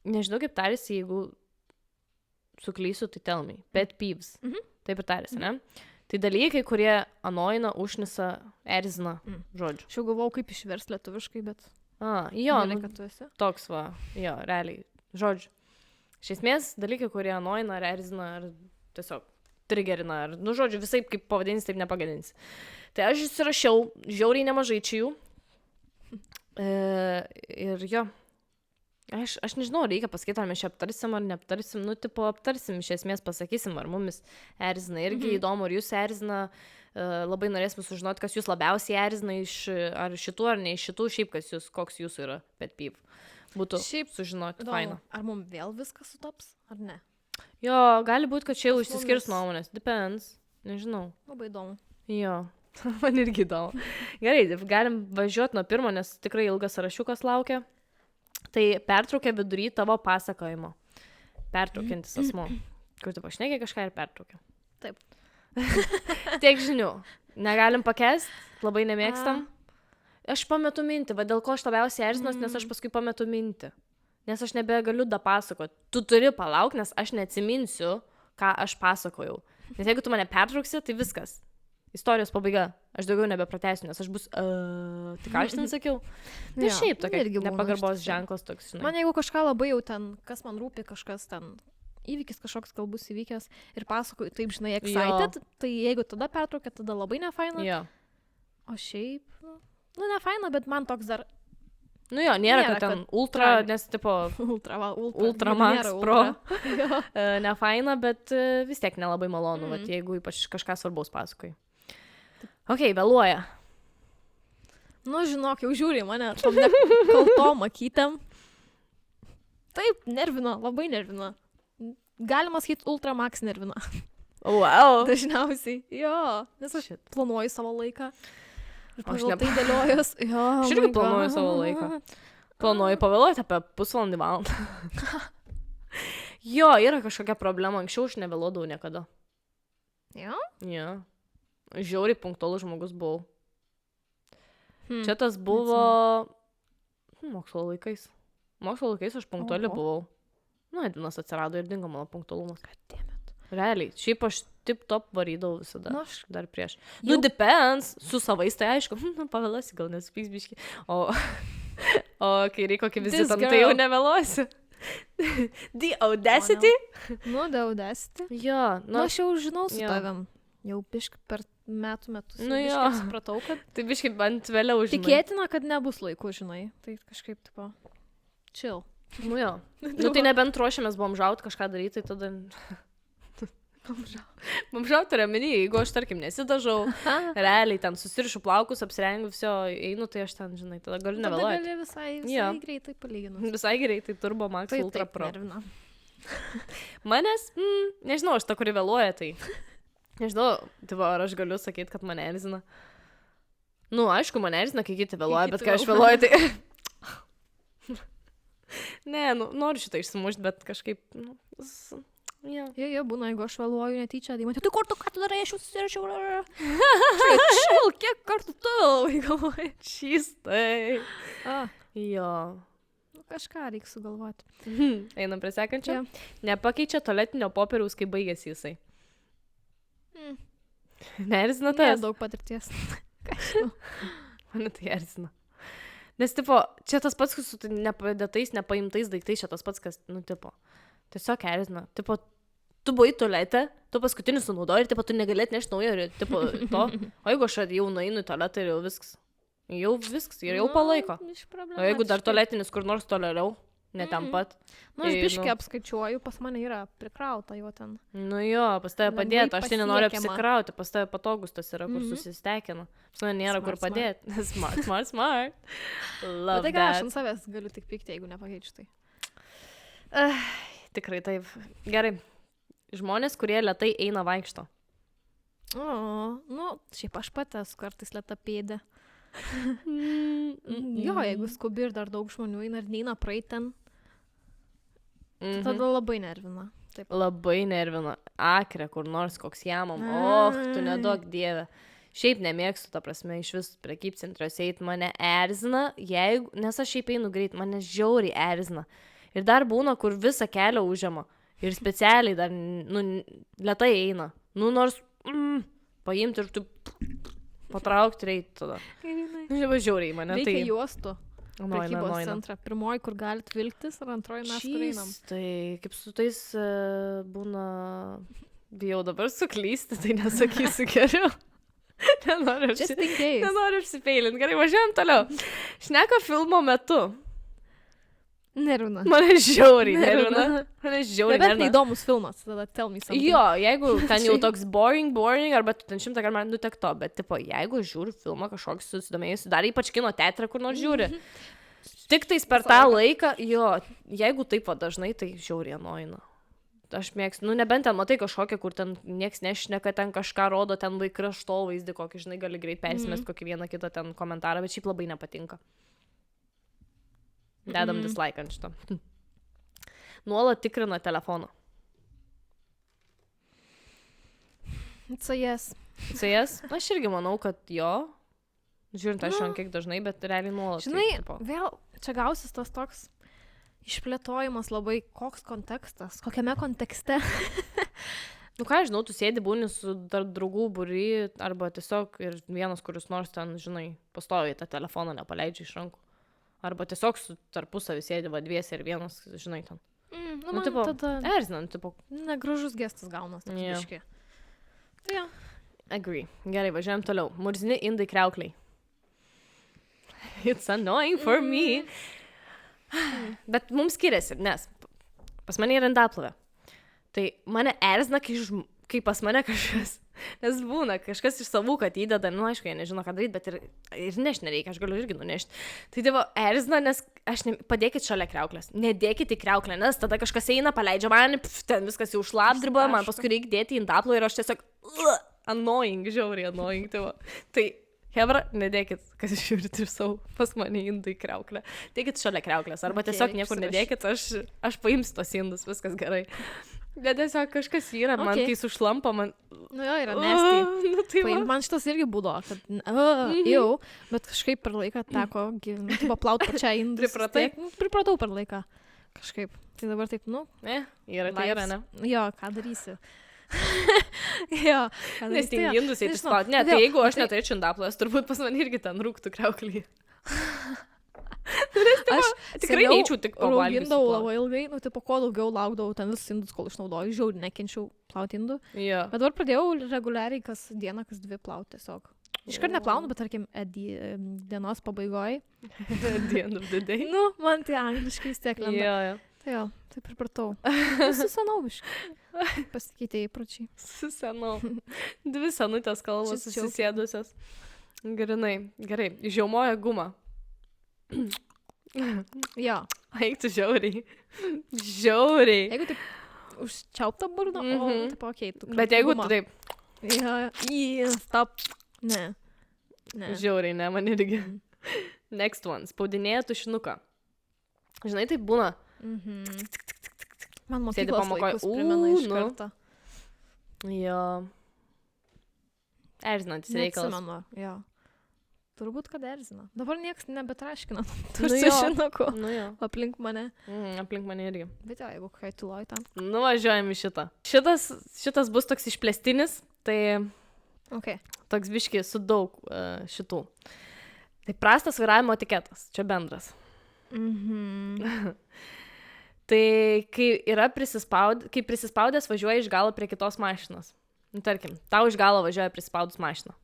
nežinau kaip tarėsi, jeigu suklysiu, tai tell me, pet peeves. Taip ir tarėsi, ne? Tai dalykai, kurie anoina, užnisa, erzina, žodžiu. Aš jau galvojau, kaip išvers lietuviškai, bet... Jo, kad tu esi. Toks va, jo, realiai, žodžiu. Iš esmės, dalykai, kurie anoina, ar erzina, ar tiesiog trigerina, ar, nu, žodžiu, visai kaip pavadinsi, taip nepagadinsi. Tai aš įsirašiau žiauriai nemažai čia jų. Ir jo, aš nežinau, reikia pasakyti, ar mes čia aptarsim, ar neaptarsim, nu, tipo, aptarsim, iš esmės pasakysim, ar mumis erzina. Irgi įdomu, ar jūs erzina. Labai norėsim sužinoti, kas jūs labiausiai erzina ar šitų, ar ne iš šitų, šiaip koks jūsų yra pet peeve. Būtų šiaip sužinoti, faina. Ar mums vėl viskas sutaps, ar ne? Jo, gali būti, kad čia jau išsiskirs nuomonės. Depends. Nežinau. Labai įdomu. Jo, man irgi įdomu. Gerai, galim važiuoti nuo pirmo, nes tikrai ilgas sąrašiukas laukia. Tai pertraukė vidury tavo pasakojimo. Pertraukiantis asmo. Kur tu pašnekė kažką ir pertraukė. Taip. Tiek žinių. Negalim pakęst, labai nemėgstam. Aš pametu mintį, va dėl ko aš labiausiai erzinos, nes aš paskui pametu mintį. Nes aš nebegaliu da pasakoti. Tu turi palauk, nes aš neatsiminsiu, ką aš pasakojau. Nes jeigu tu mane pertrauksi, tai viskas. Istorijos pabaiga. Aš daugiau nebepratęsiu, nes aš bus... Tai ką aš ten sakiau? Tai Jo, šiaip tokia irgi būna nepagarbos iš tiesų. ženklas toks, žinai. Man jeigu kažką labai jau ten, kas man rūpi, kažkas ten, įvykis kažkoks gal bus įvykęs ir pasakoju taip, žinai, excited, tai jeigu tada pertraukia, tada labai nefaina. Jo. O šiaip, nu nefaina, bet man toks dar Nu jo, nėra, kad ten ultra, nes tipo... Ultra Max Pro. Nefaina, bet vis tiek nelabai malonu, vat, jeigu ypač kažką svarbaus pasakoji. Ok, vėluoja. Nu, žinok, jau žiūri į mane, tom nekaltom akytėm. Taip, nervina, labai nervina. Galima sakyti, Ultra Max nervina. Wow. Dažniausiai. Jo, nes aš planuoju savo laiką. Ir pagal tai dėliojus. Jo, aš irgi planuoju savo laiką. Planuoju pavėluoti apie pusvalandį valandą. Jo, yra kažkokia problema. Anksčiau aš nevėluodavau niekada. Jo? Jo. Žiauriai punktualus žmogus buvau. Čia tas buvo mokslo laikais. Mokslo laikais aš punktuali buvau. Nu, Edinas atsirado ir dingo mano punktualumas. Realiai. Šiaip aš tip top varydavau visada. Nu, aš dar prieš. Nu, depends. Su savais tai aišku. Pavėlasi, gal nesupyks biški. O kai reikia kokį vizitą, tai jau nevėluosiu. The Audacity? Nu, The Audacity. Jo. Nu, aš jau žinau su tavim. Jau biški per metus. Nu, jo. Supratau, kad... Tai biški bent vėliau žinai. Tikėtina, kad nebus laikų, žinai. Tai kažkaip, tipo, chill. Nu, jo. Nu, tai nebent ruošiamės bomžaut kažką daryti, tai tada... Bomžaut turiu omeny, jeigu aš, tarkim, nesidažau, realiai ten susirišu plaukus, apsirengiu, viso einu, tai aš ten, žinai, tada galiu nevėluoti. Tada gali visai greitai palyginus. Visai greitai, Turbo Max tai Ultra Pro. Nervina. Manęs, nežinau, aš ta, kuri vėluoja, tai nežinau, tai ar aš galiu sakyti, kad mane erzina. Nu, aišku, mane erzina, kai kiti vėluoja, bet kai aš vėluoju, tai... Ne, nu, noriu šitą išsimušti, bet kažkaip, nu... Jo, būna, jeigu aš vėluoju netyčia, tai matau, tai kur tu, ką tu darai, aš jau susirašiau. Chill, kiek kartų tu vėluoji, galvoji. Čystai. Jo. Kažką reikia sugalvoti. Einam prie sekančio. Nepakeičia tualetinio popieriaus, kai baigėsi jisai. Neerzina tas? Ne, daug patirties. Mane tai erzina. Nes, tipo, čia tas pats, kas su nepadėtais, nepaimtais daiktais, čia tas pats, kas, nu, tipo, tiesiog erzina. Tipo, tu buvai tualete, tu paskutinį sunaudoji ir, tipo, tu negalėt nešti naujo ir, tipo, to. O jeigu aš jau nueinu į tualetą ir jau viskas. Ir jau palaiko. O jeigu dar tualetinis kur nors toleriau, ne ten pat. Nu, aš biškai apskaičiuoju, pas mane yra prikrauta jau ten. Nu jo, pas tave padėti, aš tai nenoriu apsikrauti, pas tave patogus tas yra, kur susistekina. Pas mane nėra kur padėti. Smart. Love that. Tai ką, aš ant savęs galiu tik pykti, jeigu nepakeičiu tai. Tikrai taip. Gerai. Žmonės, kurie lėtai eina vaikšto. Nu, šiaip aš pati esu kartais lėta pėdė. Jo, jeigu skubi ir dar daug žmonių eina ir neina praeit ten, tada labai nervina. Taip. Labai nervina. Akre, kur nors koks jamam. Tu neduok dieve. Šiaip nemėgstu, ta prasme, iš vis prekybcentriuose eit mane erzina, nes aš šiaip einu greit, mane žiauriai erzina. Ir dar būna, kur visą kelią užima. Ir specialiai dar, nu, lėtai eina. Nu, nors paimti ir tu patraukti reikia tada. Nu, žiauriai mane. Reikia juostų. Prekybos centrą. Pirmoji, kur galit vilktis, ar antroji mes kur einam. Tai kaip su tais būna... Bijau dabar suklysti, tai nesakysiu geriau. Nenoriu apsipeilinti. Gerai, važiuojam toliau. Šneka filmo metu. Nervina. Mane žiauriai nervina. Bet neįdomus filmas, tada tell me something. Jo, jeigu ten jau toks boring, arba tu ten 100 kartų man nutek to, bet tipo, jeigu žiūri filmą kažkoks susidomėjusi, dar ypač kino teatrą, kur nors žiūri, tik tais per tą laiką, jo, jeigu taip va dažnai, tai žiauriai annoyina. Aš mėgstu, nu nebent ten matai kažkokią, kur ten nieks nešneka, ten kažką rodo, ten kraštovaizdį, kokį, žinai, gali greit persimest kokį vieną kitą ten komentarą, bet šiaip labai nepatinka. Dedam dislike ant šito. Nuolat tikrina telefoną. It's a yes. Aš irgi manau, kad jo. Žiūrint, aš kiek dažnai, bet realiai nuolat. Žinai, vėl čia gausis tas toks išplėtojimas labai, koks kontekstas, kokiame kontekste. Nu ką, žinau, tu sėdi būni su tarp draugų būry, arba tiesiog ir vienas, kuris nors ten, žinai, pastoviai tą telefoną nepaleidžia iš rankų. Arba tiesiog su tarpusavį sėdi dviesi ir vienas, žinai, ten. Nu, man tipo, tada erzinant, tipo. negražus gestas gaunas. Jo. Yeah. Tai jo. Agree. Gerai, važiuojam toliau. Murzini indai kriaukliai. It's annoying for me. Bet mums skiriasi, nes pas mane yra indaplovė. Tai mane erzina, kai pas mane kažkas, nes būna kažkas iš savų, kad įdeda, nu aišku, jie nežino, ką daryti, bet ir nešti nereikia, aš galiu irgi nunešti. Tai tėvo erzina, nes padėkit šalia kriauklės, nedėkit į kriauklę, nes tada kažkas eina, paleidžia man, ten viskas jau šlapdriba, man paskui reikia dėti į indaplovę ir aš tiesiog annoying, žiauriai annoying, tėvo. Tai hebra, nedėkit, kas žiūrit iš savo pas mane indų į kriauklę. Dėkit šalia kriauklės, arba tiesiog niekur nedėkit, aš paimsiu tos indus, viskas gerai. Bet tiesiog kažkas yra, man kai sušlampa, man... Nu jo, yra nesti. Nu, tai man šitas irgi būdo, kad jau, bet kažkaip per laiką teko paplauti pačią indus. Pripratai? Pripratau per laiką. Kažkaip. Tai dabar taip, nu... Yra, tai yra, ne? Jo, ką darysi? Jo, ką darysi? Nes tai indus eiti spauti. Ne, tai jeigu aš neturėčiau indaplovės, turbūt pas man irgi ten rūktų kriauklį. Aš tikrai neičiau tik pavalgyti. Raugindavau labai ilgai, nu, tipo, kuo daugiau laukdavau ten visus indus, kol išnaudoju, žiauriai nekenčiau plauti indų. Yeah. Bet dabar pradėjau reguliariai kas dieną, kas dvi plauti tiesiog. Iškart neplaunu, bet tarkim, dienos pabaigoj. The end of the day. Nu, man tai angliškai vis tiek lenda. Yeah. Tai jo, tai pripratau. Susenau biškai. Pasikeitė įpročiai. Susenau. Dvi senutės kalbos susisėdusios. Gerai. Žiaumoja gumą. Jo. Eiktų žiauriai. Žiauriai. Jeigu taip užčiaupta burna, taip, okei. Bet jeigu tu taip... Jo, stop. Ne. Žiauriai, ne, man irgi. Next one. Spaudinėja tušinuką. Žinai, taip būna. Man mokyklos laikus primena iš karto. Jo. Erzinantis reikalas. Neatsimenu, jo. Turbūt, kad erzina. Dabar nieks nebetraškina tušinuku aplink mane. Aplink mane irgi. Bet jo, jeigu kai tyloj tam. Nuvažiuojam į šitą. Šitas bus toks išplėstinis, tai toks biški su daug šitų. Tai prastas vairavimo etiketas, čia bendras. Tai kai prisispaudęs važiuoja iš galo prie kitos mašinos. Nu, tarkim, tau iš galo važiuoja prisispaudus mašiną.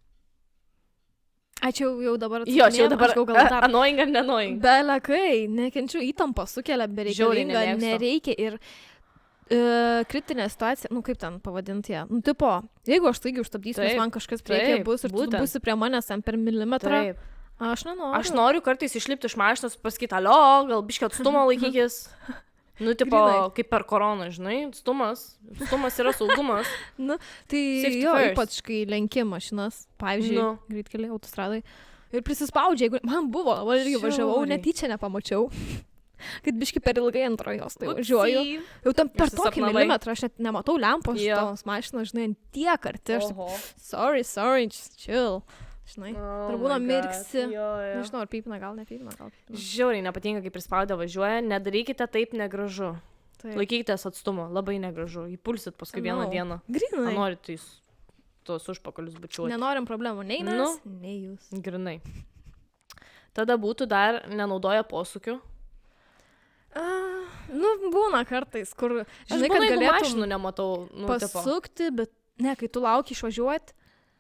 Ačiū jau dabar atsakinėjom. Jo, čia jau dabar annoying ar ne-annoying. Belekai, nekenčiu, įtampa sukelia bereikalinga, nereikia ir kritinė situacija, nu kaip ten pavadinti ją. Nu, tipo, jeigu aš taigi užstabdysiu, nes man kažkas priekyje bus ir tu būsi prie manęs ten per milimetrą, aš nenoriu. Aš noriu kartais išlipti iš mašinos, pasakyti, alio, gal biškį atstumą laikykis. Nu, tipo, kaip per koroną, žinai, atstumas yra saugumas. Nu, tai jo, ypač kai lenki mašinas, pavyzdžiui, greitkeliai, autostradai. Ir prisispaudžia, jeigu man buvo, irgi važiavau, netyčia nepamačiau, kad biškį per ilgai antrojos, tai važiuoju. Jau tam per tokį milimetrą, aš net nematau lempos tos mašinos, žinai, tiek arti, aš sorry, just chill. Žinai, ar būna mirksi, nežinau, ar pypina, gal nepypina. Žiauriai nepatinka, kai prispaudę važiuoja, nedarykite taip negražu. Laikykitės atstumą, labai negražu, įpulsit paskui vieną dieną. Grinai. Norit tuos užpakalius bučiuoti. Nenorim problemų, nei mes, nei jūs. Grinai. Tada būtų dar nenaudoja posūkių. Nu, būna kartais, kur, žinai, kad galėtum mašinų nematau, pasukti, bet ne, kai tu lauki išvažiuoti,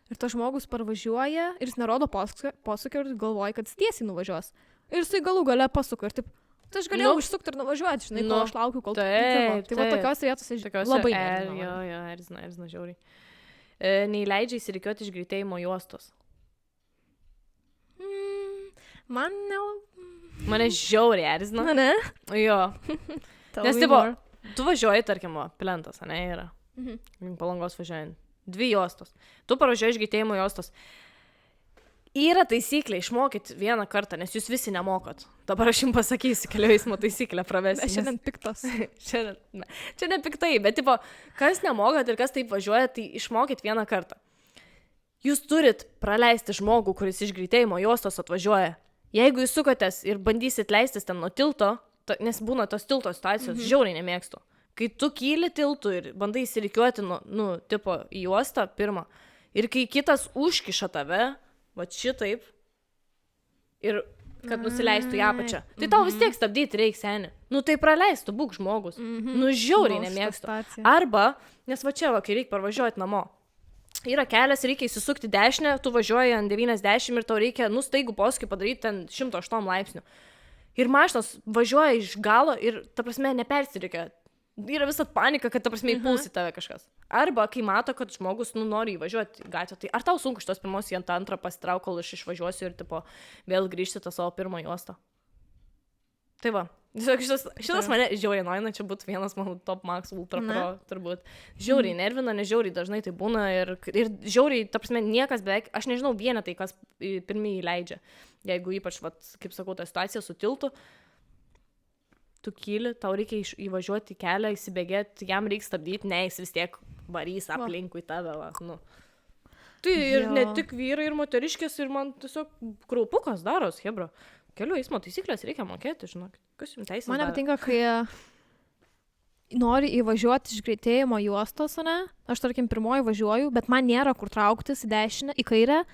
ir tas žmogus parvažiuoja ir jis nerodo posūkio ir galvoja, kad jis tiesiai nuvažiuos. Ir jisai galų gale pasuka ir taip, tai aš galėjau išsukti ir nuvažiuoti, žinai, kol aš laukiu, kol tu įtavo. Tai va tokiose vietose labai nežinau. Jo, erzina žiauriai. Neįleidžia įsirikiuoti iš greitėjimo juostos. Mane žiauriai erzina. Ne? Jo. Nes, tipo, tu važiuoji, tarkim, plentas, ane, yra. Palangos važiuojant. 2 juostos. Tu parvažiuoji iš greitėjimo juostos. Yra taisyklė, išmokit vieną kartą, nes jūs visi nemokot. Dabar aš jums pasakysiu kelių eismo taisyklę pravesti. Šiandien piktos. Čia ne piktai, bet tipo, kas nemokat ir kas taip važiuoja, tai išmokit vieną kartą. Jūs turit praleisti žmogų, kuris iš greitėjimo juostos atvažiuoja. Jeigu jūs sukotės ir bandysit leistis ten nuo tilto, nes būna tos tilto situacijos, žiauriai nemėgstu. kai tu kyli tiltų ir bandai įsirikiuoti, tipo, į juostą pirmą, ir kai kitas užkiša tave, va šitaip, ir kad nusileistų į apačią, tai tau vis tiek stabdyti reikia, seni. Nu, tai praleistų, būk žmogus. Nu, žiauriai nemėgstu. Arba, nes va čia, va, kai reikia parvažiuoti namo. Yra kelias, reikia įsisukti dešinę, tu važiuoji ant 90 ir tau reikia, staigų posūkį padaryti ten 108 laipsnių. Ir mašinos važiuoja iš galo ir, ta prasme, nepersirikia. Yra visa panika, kad, ta prasme, įpuls į tave kažkas. Arba, kai mato, kad žmogus, nori įvažiuoti į gatvę, tai ar tau sunku šitos pirmos į antrą pasitrauk, kol aš išvažiuosiu ir, tipo, vėl grįžti tą savo pirmą juostą. Tai va. Šitas mane žiauriai noina, čia būtų vienas mano top max ultra pro, turbūt. Žiauriai nervina, nes žiauriai dažnai tai būna ir žiauriai, ta prasme, niekas beveik, aš nežinau, vienetai, kas pirmieji leidžia. Jeigu ypač, vat, kaip sakau, ta situacija su tiltu, tu kyli, tau reikia įvažiuoti į kelią, įsibėgėti, jam reikia stabdyti, ne, jis vis tiek varys aplinkui tave, va, nu. Tai ir ne tik vyrai, ir moteriškės, ir man tiesiog kraupukas daros, hebra. Kelių eismo taisyklės reikia mokėti, žinok. Kas jums teisės Man patinka, kai nori įvažiuoti iš greitėjimo juostos, ne? Aš, tarkim, pirmoji važiuoju, bet man nėra kur trauktis į dešinę, į kairę,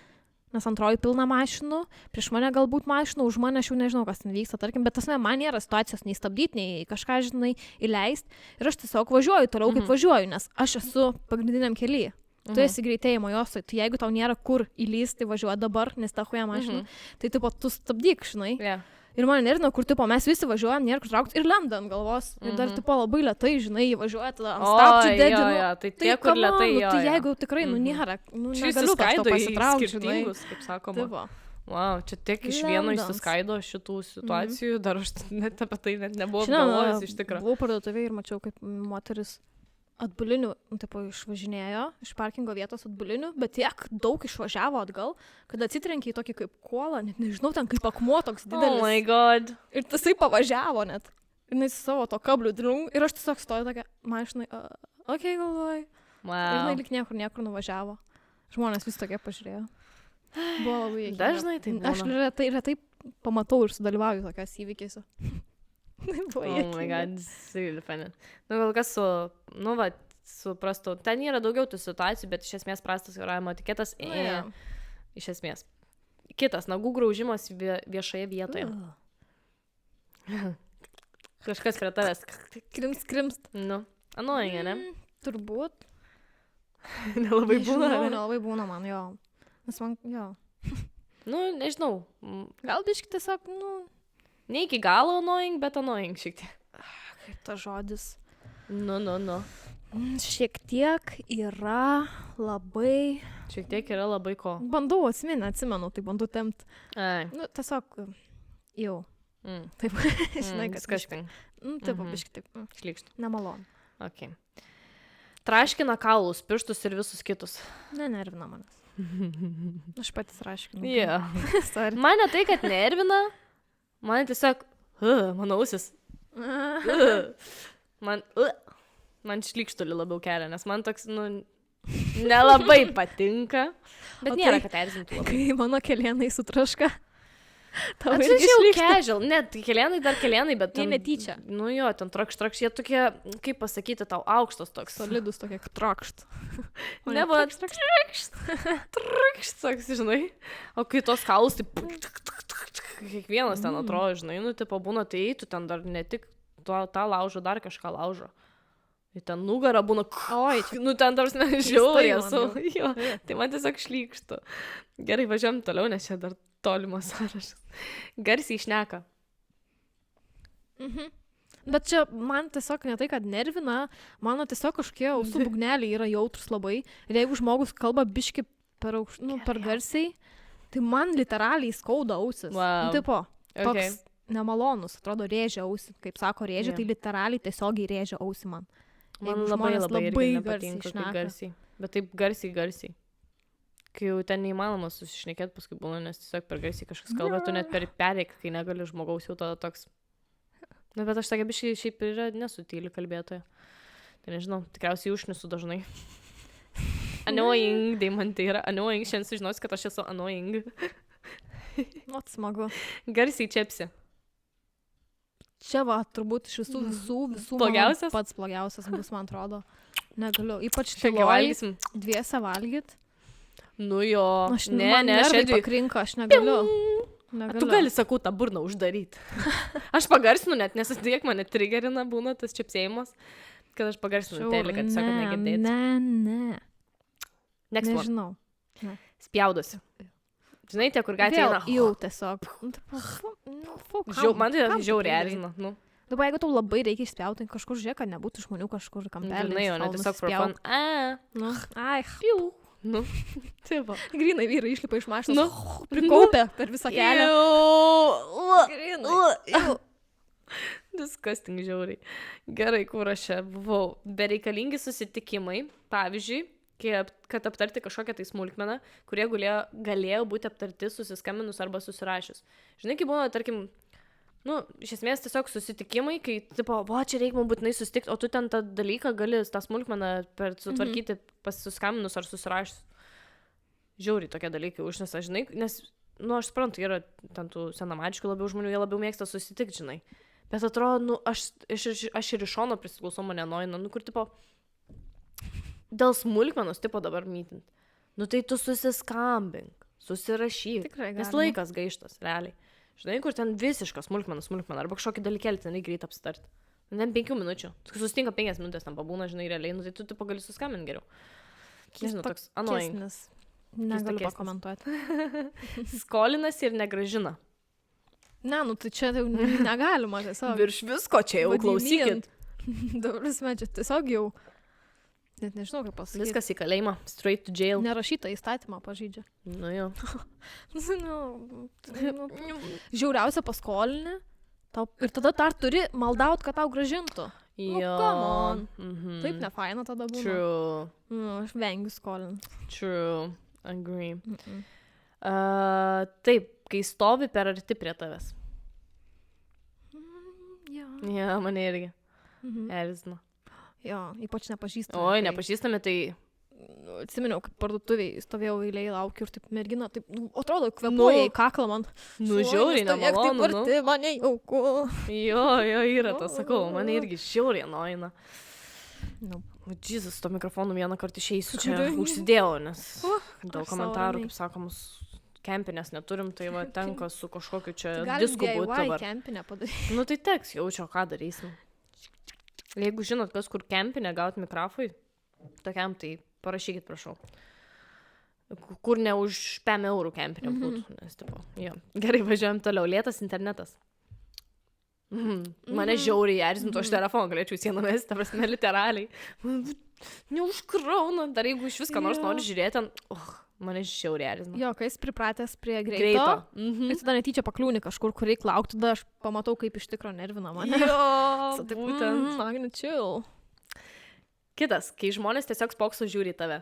nes antroji pilna mašinų, prieš mane galbūt mašinų, už mane aš jau nežinau, kas ten vyksta, tarkim, bet tas man nėra situacijos nei stabdyti, nei kažką, žinai, įleisti. Ir aš tiesiog važiuoju toliau, kaip važiuoju, nes aš esu pagrindiniam kelyje. Tu esi greitėjimo juostoj, tai jeigu tau nėra kur įlysti, važiuoja dabar, nes ta chuja mašina, tai tipo, tu stabdyk, žinai. Yeah. Ir man nežinau, kur tipo, mes visi važiuojam, nėra kur traukti ir lenda ant galvos. Ir dar tipo labai lėtai, žinai, važiuoja tada ant stabdžių dedi. Tai tie, kur lėtai, tai jeigu tikrai, nėra, negaliu kažko pasitraukti, žinai. Kaip sakoma. Tipo. Wow, čia tiek iš vieno išsiskaido šitų situacijų, dar aš net apie tai net nebuvau galvojęs iš tikrųjų. Buvau parduotuvėje ir mačiau, kaip moteris atbulinių, tipo, išvažinėjo iš parkingo vietos atbulinių, bet tiek daug išvažiavo atgal, kad atsitrenkė į tokį kaip kuolą, net nežinau, ten kaip akmuo toks didelis. Oh my god. Ir tasai pavažiavo net. Ir jis savo to kablių drung. Ir aš tiesiog stoju tokia mašinai, okei, galvoju. Wow. Ir jinai lik niekur nuvažiavo. Žmonės vis tokie pažiūrėjo. Buvo labai jėginga. Dažnai tai būna. Aš retai pamatau ir sudalyvauju tokios įvykiais. Oh my god, really funny. Gal kas suprastų, ten yra daugiau tų situacijų, bet iš esmės prastas vairavimo etiketas, iš esmės. Kitas, nagų graužimas viešoje vietoje. Kažkas prie tavęs. Krimst. Nu, annoying, ne? Turbūt. Nelabai būna. Nelabai būna man, jo. Nes man, jo. Nu, nežinau. Gal biški tiesiog, ne iki galo annoying, bet annoying šiek tiek. Kaip tas žodis. Nu. Šiek tiek yra labai... Šiek tiek yra labai ko. Bandau atsimenu, tai bandau tempt. Ai. Tiesiog jau. Taip, žinai, kad kažkaip. Taip, biški taip. Šlykštų. Nemalonu. Ok. Traškina kaulus, pirštus ir visus kitus. Nenervina manęs. Aš patys raškinu. Yeah. Mane tai, kad nervina, man tiesiog, mano ausis. Man šlykštulį labiau kelia, nes man toks, nelabai patinka, bet nėra, kad erzintų labai. Kai mano kelienai sutraška. Čia jau casual, net kelienai dar kelienai, bet... Jie netyčia. Nu jo, ten trakšt, jie tokie, kaip pasakyti, tau aukštos toks. Solidus tokie, trakšt. Nebo trakšt, toks, žinai. O kai tos kaulus, tai kiekvienas ten atrodo, žinai, tipo būna, tai tu ten dar ne tik tą laužo, dar kažką laužo. Ir ten nugarą būna, ten dar žiauriai esu. Tai man tiesiog šlykštų. Gerai, važiuojam toliau, nes čia dar tolimas sąrašas. Garsiai šneka. Bet čia man tiesiog ne tai, kad nervina, mano tiesiog kažkokie ausų būgneliai yra jautrus labai. Ir jeigu žmogus kalba biški per garsiai, tai man literaliai skauda ausis. Wow. Tipo, toks nemalonus, atrodo, rėžia ausį. Kaip sako, rėžia, tai literaliai tiesiogiai rėžia ausį man. Man labai nepatinka, kai garsiai. Bet taip garsiai. Kai jau ten neįmanoma susišnekėti paskui būna, nes tiesiog per garsiai kažkas kalba, tu net perėk, kai negali žmogaus jau tada toks. Na, bet aš tokia biškai šiaip yra nesutyli kalbėtoja. Tai nežinau, tikriausiai užnisu dažnai. Annoying, Deimantė yra annoying, šiandien sužinosi, kad aš esu annoying. Smagu. Garsiai čepsi. čia va, turbūt iš visų Blogiausias? man pats blogiausias bus, man atrodo. Negaliu. Ypač Kiek tyloj, valgysim? dviese valgyt. Nu jo, Aš ne, man aš nervai šiandien... pakrinka, aš negaliu. Tu gali, sakau, tą burną uždaryti. Aš pagarsinu net, nes tiek mane trigerina būna tas čepsėjimas, kad aš pagarsinu telį, kad tiesiog negirdėti. Ne. Next one. Nežinau. Spjaudosi. Žinai, tie, kur gatvė Vėl eina. jau tiesiog. Man tai žiauriai erzina. Nu. Dabar jeigu tau labai reikia išspjauti, kažkur žiūrėk, kad nebūtų žmonių kažkur kampelį. Žinai, o ne tiesiog for fun. Nu, ai, Piu. Nu, taip. grinai vyrai išlipa iš mašinos. Nu, Prikaupę per visą kelią. Grinai. Disgusting žiauriai. Gerai, kur aš čia buvau. Bereikalingi susitikimai, pavyzdžiui, kad aptarti kažkokią tai smulkmeną, kurie galėjo būti aptarti susiskambinus arba susirašius. Žinai, kai būna, tarkim, iš esmės tiesiog susitikimai, kai, tipo, čia reikia man būtinai susitikti, o tu ten tą dalyką gali, tą smulkmeną sutvarkyti susiskambinus ar susirašius. Žiauriai tokie dalykai užnesa, žinai, nes, aš suprantu, yra ten tų senamadiškų labiau žmonių, jie labiau mėgsta susitikti, žinai. Bet atrodo, aš ir iš šono prisiklausau mane nueina, kur, tipo, dėl smulkmenos, tipo, dabar mytint. Tai tu susiskambink, susirašyk. Tikrai nes galima. laikas gaištas, realiai. Žinai, kur ten visiškas smulkmena, arba kažkokį dalykėlį ten reikia greit apsitarti. Ten 5 minučių. Susitinka 5 minutės, ten pabūna, žinai, realiai, tai tu tipo gali suskambinti geriau. Nežinau, toks annoying. Negaliu Keistas. pakomentuoti. Skolinasi ir negražina. Ne, tai čia jau negalima tiesiog. Virš visko čia jau klausykit. Dabar čia tiesiog jau, net nežinau, kaip pasakyti. Viskas į kalėjimą, straight to jail. Nerašytą įstatymą pažydžia. Nu jo. Žiauriausia paskolinė. Ir tada dar turi maldaut, kad tau gražintų. Jo. Come on. Mhm. Taip nefaina tada būna. True. Aš vengiu skolinti. True. Agree. Taip, kai stovi per arti prie tavęs. Jo. Ja, mane irgi. Erzina. Jo, ypač nepažįstami. Oi, nepažįstami, tai... Atsiminiau, kaip parduotuviai stovėjau eilėje, laukiu ir taip mergina, taip, atrodo, kvepuoja į kaklą man. Žiauriai nemalonu. Taip arti, mane jauku. Jo, yra tas, sakau, mane irgi žiauriai nueina. Jesus, to mikrofonu vieną kartą išeisiu čia, užsidėjau, nes dėl komentarų, kaip sakomus, kempinės neturim, tai va tenka su kažkokiu čia disku būti dabar. Kempinę padaryti. Tai teks, jaučio, ką darysim. Jeigu žinot, kas kur kempinę gauti mikrofui, tokiam, tai parašykit, prašau. Kur ne už 5 eurų kempinė būtų. Nes, tipo, jo. Gerai, važiuojam toliau. Lėtas internetas. Mane žiauriai erzintų, aš telefoną galėčiau sieną mesti, ta prasme, literaliai. Neužkrauna, dar jeigu iš viską nors nori žiūrėti, mane žiauriai erzina. Jo, kai jis pripratęs prie greito. Ir tada netyčia pakliūni kažkur, kur reikia laukti, tada aš pamatau, kaip iš tikro nervina mane. Jo, taip būtent. Magni, chill. Kitas, kai žmonės tiesiog spokso žiūri į tave.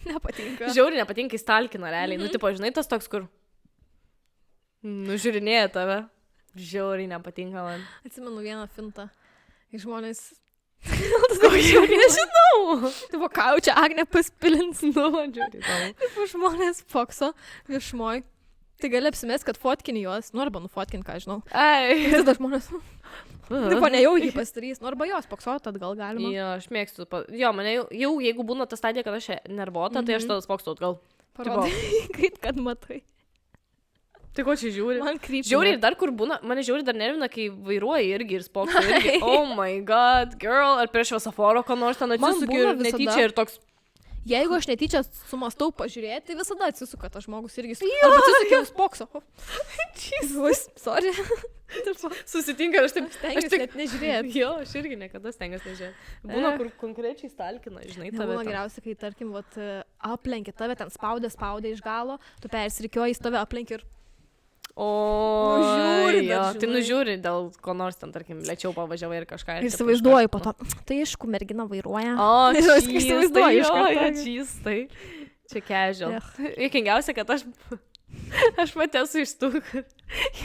Nepatinka. Žiauriai nepatinka, kai stalkina realiai. Tipo, žinai, tas toks, kur nužiūrinėja tave. Žiauriai nepatinka man. Atsimenu vieną fintą. Kai žmonės... Nežinau. Tipo, ką jau čia Agnė paspilins. Man žiauriai tau. Tipo, žmonės spokso viešumoj. Tai gali apsimest, kad fotkini juos. Arba nufotkini, ką žinau. Ai. Ir tada žmonės... Tipo, nejaukiai pasidarys. Arba jos spoksot, atgal galima. Jo, aš mėgstu. Jo, mane jau, jeigu būna ta stadija, kad aš nervota, tai aš tada spoksau atgal. Parodai, kaip kad matai. Tai ko čia žiūri? Man krypti. Žiūri ir dar kur būna, mane žiūri dar nervina, kai vairuoji irgi ir spokso irgi. Oh my god, girl, ar prieš šviesoforo, ko nors ten atsisuki ir netyčia ir toks... Jeigu aš netyčia sumastau pažiūrėti, tai visada atsisuka tas žmogus irgi. Arba atsisukiau spokso. Jesus, sorry. Susitinka, aš taip... Stengiuosi net nežiūrėti. Jo, aš irgi niekada stengiuosi nežiūrėti. Būna, kur konkrečiai stalkina, žinai, tave. Būna geriausia, kai, tarkim, aplenki tave, ten spaudė iš galo, tu persirikioji, jis tave aplenki ir... O, žiūri, jo, dar, tai nužiūri dėl ko nors ten, tarkim, lėčiau pavažiavai ir kažką. Ir įsivaizduoju po to. Tai aišku, mergina vairuoja. O, įsivaizduoju iš karto. Čystai. Čia casual. Juokingiausia, kad aš pati esu iš tų,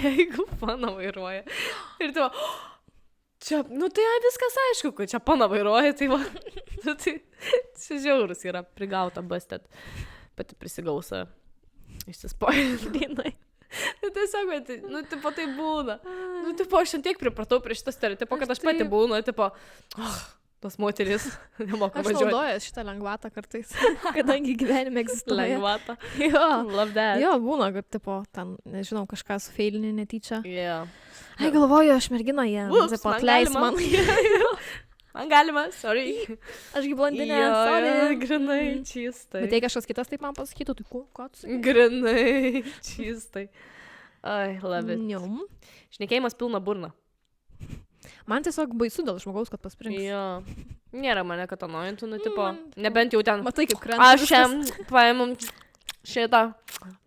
jeigu pana vairuoja. Ir tu, čia, tai viskas aišku, kad čia pana vairuoja, tai va. Tai čia žiaurus yra prigauta busted. Pati prisigausa. Išsispoilinai. Tiesiog, bet, nu, tipo, tai būna. Nu, tipo, aš tiek pripratau prie šitą stereotipą, kad aš pati būnu, tipo, tos moteris nemoka Aš važiuoti. naudoju šitą lengvatą kartais, kadangi gyvenime egzistuoja. Lengvata. Jo. Love that. Jo, būna, kad, tipo, ten, nežinau, kažką sufeilinį netyčia. Yeah. Ai, galvoju, aš mergina jie. Ups, Tipo, man atleis galima. man. Man galima, sorry. Ašgi blondinė, Jo, sorry. Grinai, čistai. Bet jei kažkas kitas taip man pasakytų, tai ką tu sakai? Grinai, čistai. Ai, love it. Nium. Šnekėjimas pilna burna. Man tiesiog baisu dėl žmogaus, kad pasprinks. Jo. Nėra mane, kad anojintų, nu, tipo, man- nebent jau ten. Matai, kaip krenta. Aš šiam paėmum šitą.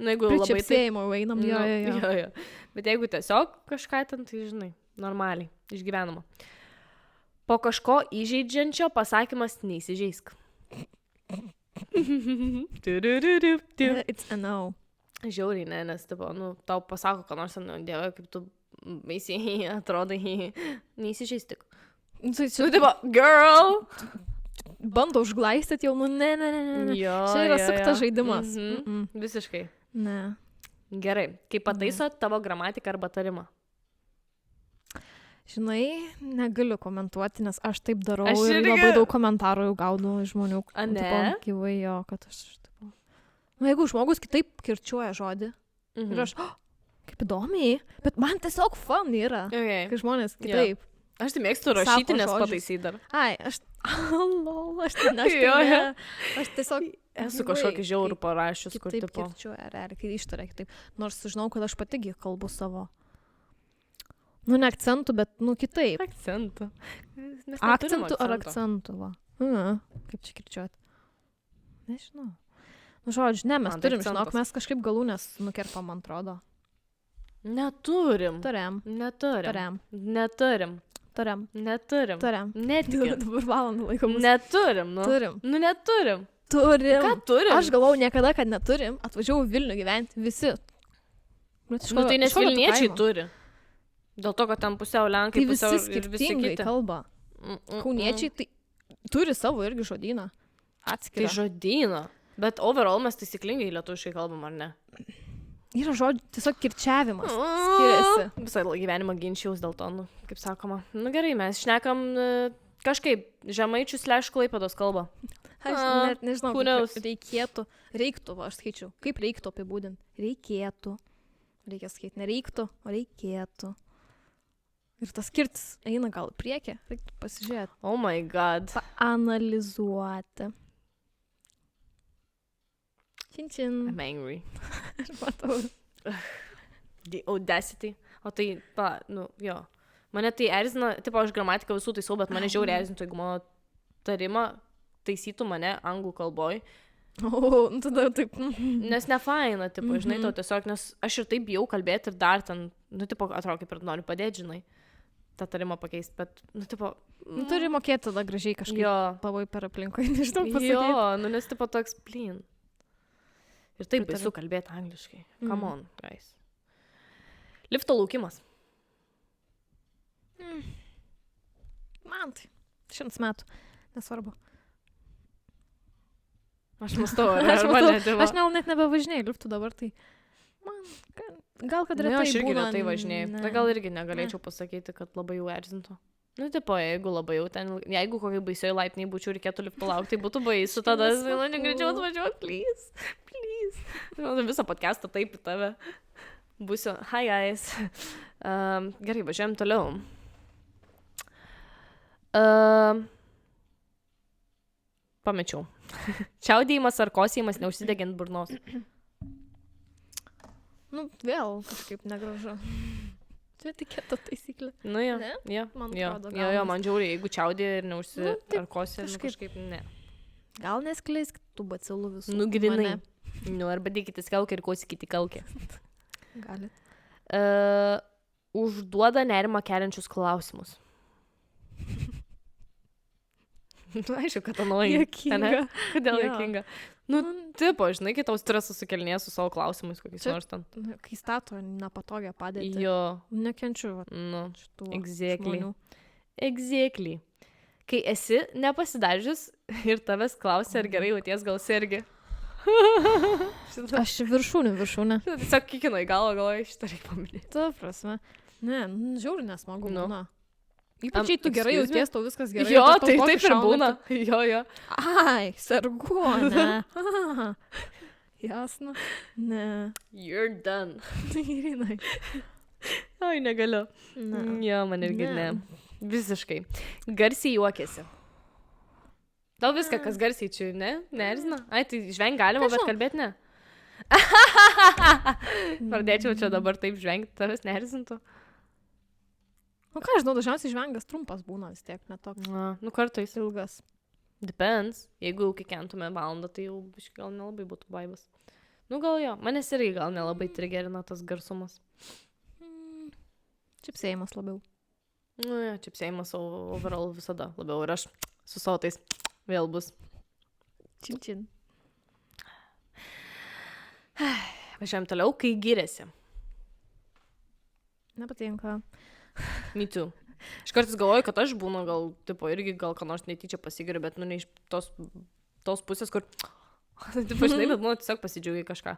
Nu, jeigu labai taip. Pričiapsėjimo einam, jo, jo, jo. jo. Bet jeigu tiesiog kažką ten, tai žinai, normaliai, išgyvenama. Po kažko įžeidžiančio pasakymas neįsižeisk. It's a no. Žiauriai, ne, nes, tipo, nu, tau pasako, ką nors, nu, dieve, kaip tu baisiai atrodai, neįsižeisk tik. Tai Nu, čia tipo, girl! bando užglaistyti jau, nu ne. Jo, Čia yra jo, suktas jo. žaidimas. Mhm. Visiškai. Ne. Gerai, kaip pataiso tavo gramatiką arba tarimą? Žinai, negaliu komentuoti, nes aš taip darau Aš ir irgi. labai daug komentarų jau gaudau iš žmonių. A, ne? Tipo, gyvai jo, kad aš tipo... Nu, jeigu žmogus kitaip kirčiuoja žodį ir aš, kaip įdomiai, bet man tiesiog fun yra, Okay. kai žmonės kitaip. Aš tai mėgstu Sako rašyti, nes žodžius. pataisai dar. Ai, aš... Lol, aš tai ne. Jo, jo. Aš tiesiog... Esu gyvai, kažkokį žiaurų kaip parašius, kur Kitaip tipo. kirčiuoja, realiai, kai ištaria kitaip. Nors žinau, kad aš patigi kalbu savo. Nu, ne akcentų, bet, nu, kitaip. Akcentų. Akcentų ar akcentų, va. Kaip čia kirčiuoti? Nežinau. Nu, žodžiu, ne, mes Man tai turim, žinok, akcentas. mes kažkaip galūnės nukerpam, man atrodo. Neturim. Turim, Neturim. turim, Neturim. turim, Neturim. turim. Netikiu. Dabar valandų laikom. Neturim, nu. Turim. Nu, neturim. Turim. Ką turim? Aš galvau niekada, kad neturim. Atvažiavau į Vilnių gyventi visi. Bet iš Nu, tai nes iš kokio tu Vilniečiai kaimo? turi. Dėl to, kad ten pusiau Lenkai, Tai visi pusiau ir visi skirtingai kiti. kalba. Kauniečiai tai turi savo irgi žodyną. Tai Atskirą. žodyną. Bet overall mes taisyklingai lietuviškai kalbam, ar ne? Yra žodžių, tiesiog kirčiavimas. Skiriasi. Visą gyvenimą ginčiaus dėl to, nu, kaip sakoma. Nu gerai, mes šnekam kažkaip žemaičių / Klaipėdos kalbą. Aš net nežinau, who knows? reiktų, va, aš skaičiu. Kaip reiktų apibūdinti? Reikėtų. Reikia skaityti, nereiktų, o reikėtų. Ir tas kirtis eina gal į priekį, reiktų pasižiūrėti, Oh my god. paanalizuoti. Čin. I'm angry. Aš matau. The audacity. O tai, nu, jo. Mane tai erzina, tipo, aš gramatiką visų taisau, bet mane žiauriai erzintų, jeigu mano tarimą taisytų mane anglų kalboj. O, nu tada taip. Nes ne faina, tipo, žinai, tau tiesiog, nes aš ir taip bijau kalbėti ir dar ten, nu, tipo, atrodo, kaip ir noriu padėti, žinai, tą tarimą pakeisti, bet, nu, tipo... Nu, turi mokėti tada gražiai kažkaip. Jo. Pavai per aplinkoje, nežinau pasakyti. Jo, nu, nes, tipo, toks plyn. Ir taip Pritariu. baisu kalbėti angliškai. Come on, guys. Lifto laukimas. Man tai. 100 metų. Nesvarbu. Aš mąstau, ar Aš, arba matau, ne, tipo. aš net nebevažinėjau liftų dabar, tai man, gal kad Nu, retai aš irgi būna, retai važinėjau. ne. Tai gal irgi negalėčiau pasakyti, kad labai jau erzintų. Nu, tipo, jeigu labai jau ten, jeigu kokiai baisioj laiptiniai būčiau reikėtų liftų laukti, tai būtų baisu tada, Nesmagu. nu, negreičiau atvažiuok, please, please. Nu, visą podcastą taip į tave. Būsiu, hi guys. Gerai, važiuojam toliau. Pamečiau. Čiaudėjimas ar kosėjimas neužsidegiant burnos. Nu, vėl kažkaip negražu. Čia etiketo taisyklė. Nu, jo, Ne? jo, Man jo, atrodo, jo, gaunas. man žiauriai, jeigu čiaudė ir Nu, ar taip, kosė, nu, kažkaip. kažkaip ne. Gal neskleisk tų bacilų visų. Nu, grinai. Mane. Nu, arba dėkitės kaukę ir kosykite kaukę. Gali. Užduoda nerimą keliančius klausimus. Nu, aišku, kad anoji. Juokinga. Kodėl Jo. juokinga? Nu, tipo, žinai, kai tau stresą sukelinė su savo klausimais, kokiais Čia- nors ten. Nu, kai stato nepatogią padėtį. Jo, Nekenčiu va, nu, šitų exactly. žmonių. Exactly. Kai esi nepasidažius ir tavęs klausia, ar gerai jauties, gal sergi. Aš viršūnė. Tiesiog kikino į galvą, galvoju, šitą reikia paminėti. Ta prasme. Ne, žiauri nesmagu Nu. būna. Ypač jei tu gerai excuse me? jauties, tau viskas gerai. Jo, ir tau tai kokį taip ir šauna, būna. tu- Jo. Ai, sergu, ne. Jasna. Ne. You're done. Irinai. Ai, negaliu. Ne. Jo, man irgi ne. Ne. Visiškai. Garsiai juokiasi. Tau viską, kas garsiai čia, ne? Neerzina? Ai, tai žveng galima, bet Nežinau. kalbėti ne. Pradėčiau čia dabar taip žvengti, tavęs neerzintų. Nu ką, žinau, dažniausiai žvengas trumpas būna vis tiek, netoks Nu, kartais. ilgas. Depends. Jeigu jau kikentume valandą, tai jau biškai gal nelabai būtų vaibas. Nu, gal jo. Manęs irgi gal nelabai trigerina tas garsumas. Čipsėjimas labiau. Nu, jo, čipsėjimas overall visada labiau. Ir aš su savo tais vėl bus. Čin. Važiuojam toliau, kai giriasi. Nepatinka. Me too. Iš kartais galvoju, kad aš būnu gal, tipo, irgi gal ką nors netyčia pasigiriu, bet, nu, ne iš tos pusės, kur, tipo, žinai, bet, nu, tiesiog pasidžiaugiai kažką.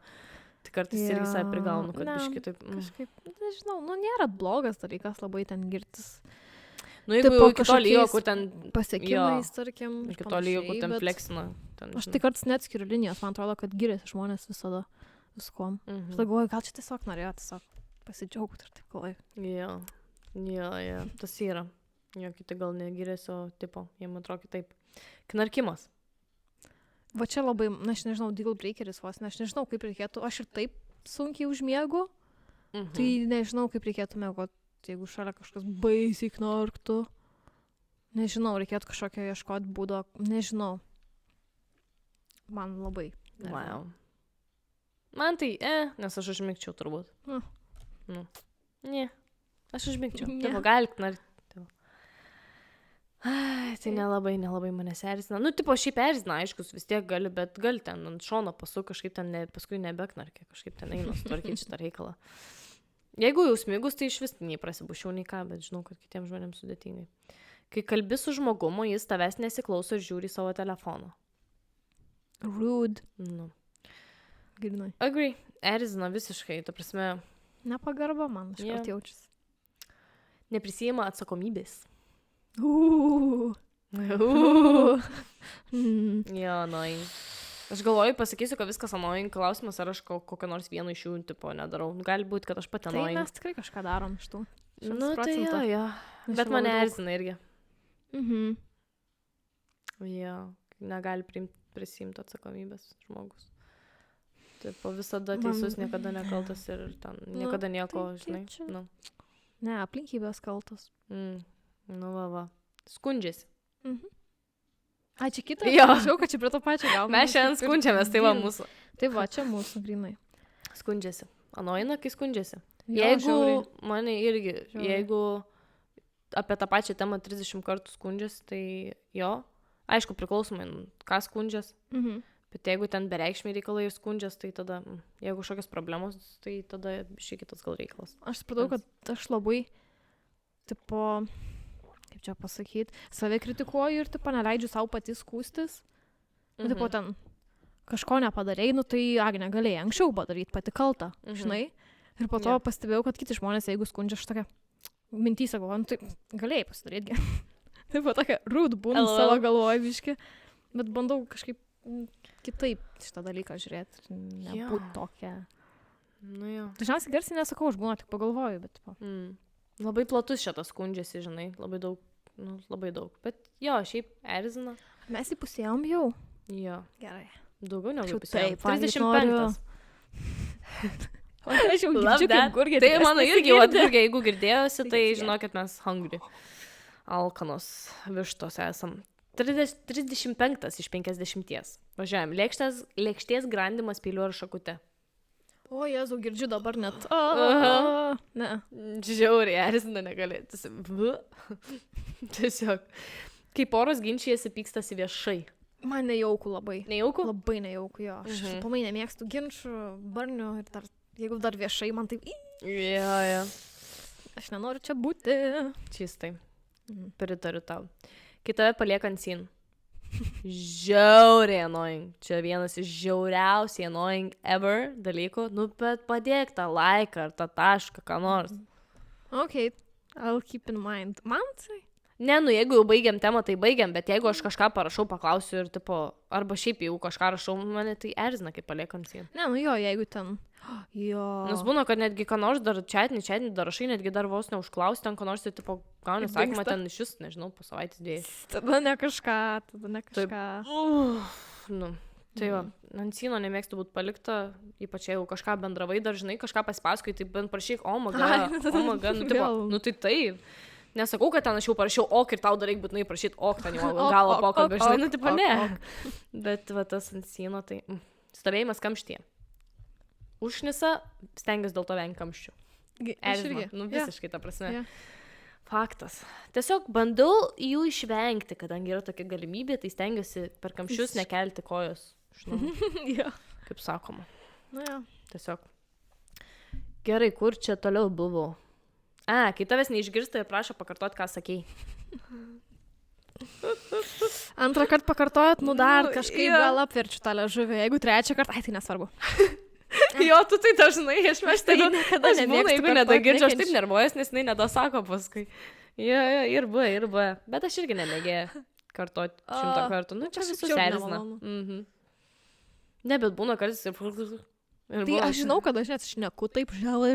Tai kartais irgi savai prigaunu, kad Ne, biškai taip. Kažkaip, nežinau, nu nėra blogas dalykas labai ten girtis. Nu, jeigu tipo jau kito lygio, kažkokiais kur ten, Pasiekimais, tarkim. ir kito lygio, kur panašiai, ten bet fleksina. Ten, Aš tai kartais neatskiriu linijos, man atrodo, kad giriasi žmonės visada viskuom. Mhm. Aš galvoju, gal čia tiesiog norėjo pasidžiaugti ir taip galvoju. Jo, tas yra. Jo, kiti gal negirėsi, o, tipo, jiem atrodo kitaip. Knarkimas. Va čia labai, na, aš nežinau, deal breakeris vos, aš nežinau, kaip reikėtų, aš ir taip sunkiai užmiegu, tai nežinau, kaip reikėtų mėgoti, jeigu šalia kažkas baisiai knarktų. Nežinau, reikėtų kažkokio ieškoti būdo, nežinau. Man labai. Wow. Man tai, nes aš užmigčiau turbūt. Nu. Ne. Aš užmigčiau. Ne. Tipo, galit knarkti. Ai, tai nelabai manęs erzina. Nu, tipo, šiaip erzina, aiškus, vis tiek gali, bet gali ten ant šono pasu kažkaip ten, paskui nebeknarkė, kažkaip ten eina sutvarkyti šitą reikalą. Jeigu jau smigus, tai iš vis nei prasibušiau, nei ką, bet žinau, kad kitiems žmonėms sudėtingai. Kai kalbi su žmogumu, jis tavęs nesiklauso ir žiūri į savo telefoną. Rude. Nu. Grinai. Agree. Erzina visiškai, ta prasme, Nepagarba man, aš Jo. yeah. jaučiasi. neprisijima atsakomybės. Jo, annoying. Aš galvoju, pasakysiu, kad viskas annoying. Klausimas, ar aš kokio nors vieno iš jų, tipo, nedarau. Gali būti, kad aš pati Tai annoying. mes tikrai kažką darom iš tų. Nu, tai jo. Aš Bet jau mane daug. erzina irgi. Mhm. Jo, negali prisimti atsakomybės žmogus. Taip, visada teisus, Man- niekada nekaltas ir ten niekada nieko, tai žinai. čia- Nu, Ne, aplinkybės kaltos. nu va. Skundžiasi. A, čia kita? Jo. Žinau, kad čia prie to pačio gal. Mes šiandien skundžiamės, tai va mūsų. Tai va, čia mūsų grinai. Skundžiasi. Anoina, kai skundžiasi. Jo, Jeigu žiauriai. mane irgi, Žiauriai. jeigu apie tą pačią temą 30 kartų skundžiasi, tai jo. Aišku, priklausomai, ką skundžiasi. Mhm. Bet jeigu ten bereikšmiai reikalai ir skundžiasi, tai tada, jeigu kažkokios problemos, tai tada šiek kitas gal reikalas. Aš supratau, kad aš labai, tipo, kaip čia pasakyti, save kritikuoju ir, tipo, neleidžiu savo pati skūstis. Nu, tipo, ten kažko nepadarei, nu, tai, Agne, galėjai anksčiau padaryti, pati kalta, žinai. Ir po to Jo. pastebėjau, kad kiti žmonės, jeigu skundžia, aš tokia mintys, sakau, nu, tai galėjai pasidaryti. Taip, tokia rude būna LOL. savo galvoje, biški. Bet bandau kažkaip kitaip šitą dalyką žiūrėti. Nebūti tokia. Nu jo. Dažniausiai garsiai nesakau, aš būna tik pagalvoju, bet, tipo. Labai platus šitas skundžiasi, žinai, labai daug. Nu, labai daug. Bet jo, šiaip erzina. Mes įpusėjom jau. Jo. Gerai. Daugiau negu Aš jau pusė. taip valgyt 35. Aš jau Love girdžiu, that. kaip gurgė. Tai mano irgi jau atvirkė, jeigu girdėjosi, Tai tai atsigert. žinokit, mes hungry. Alkanos vištos esam. 35 iš 50. Važiuojam. Lėkštės grandimas peiliu ar šakute. O, Jėzau, girdžiu dabar net. Aha. Ne. Žiauriai, erzina negali. Tiesiog. Kai poros ginčijasi, pykstasi viešai. Man nejauku labai. Nejauku? Labai nejauku, jo. Aš pamai nemėgstu ginčių, barnių ir dar, jeigu dar viešai, man taip, Jo. aš nenoriu čia būti. Čistai. Pritariu tau. Kai tave palieka ant sin. žiauriai annoying. Čia vienas iš žiauriausiai annoying ever dalykų. Nu, bet padėk tą laiką ar tą tašką, ką nors. Okay, I'll keep in mind. Man tai? Ne, nu, jeigu jau baigiam temą, tai baigiam, bet jeigu aš kažką parašau, paklausiu ir, tipo, arba šiaip jau kažką rašau, mane tai erzina, kaip paliekam sieną. Ne, nu jo, jeigu ten... Jo. Nes būna, kad netgi ką nors dar čiatinį dar rašai, netgi dar vos neužklausti, ten ką nors, tai, tipo, gauni sakymą ten iš vis, nežinau, po savaitės dėjai. Tada ne kažką. Nu, tai va, ant sieną nemėgstu būti palikta, ypač jeigu kažką bendravai, dar žinai, kažką pasipaskui, tai bent prašyk, nu tai taip. Nesakau, kad ten aš jau parašiau ok ir tau dar reikia būtinai prašyti ok, ten jau galo pokalbį, žinai, nu tipo ne. Bet va tas ant sieno, tai stovėjimas kamštyje. Užnisa, stengiuosi dėl to vengti kamščių. Erzina, nu visiškai ta prasme. Faktas. Tiesiog bandau jų išvengti, kadangi yra tokia galimybė, tai stengiuosi per kamščius nekelti kojos. Kaip sakoma. Tiesiog. Gerai, kur čia toliau buvo? Kai tavęs neišgirsta ir prašo pakartot, ką sakei. Antrą kartą pakartojot, nu dar kažkaip gal apverčiu tą liežuvį. Jeigu trečią kartą, tai nesvarbu. Jo, tu tai dažnai, aš tai niekada nemėgstu. Jeigu nedagirdžiu, aš taip nervuojas, nes jinai nedasako paskui. Jo, ir buvo. Bet aš irgi nemėgėjau kartoti 100 kartų. Nu, čia visus erzina. Ne, bet būna kartais ir... Tai aš žinau, kad aš net šneku taip žalai.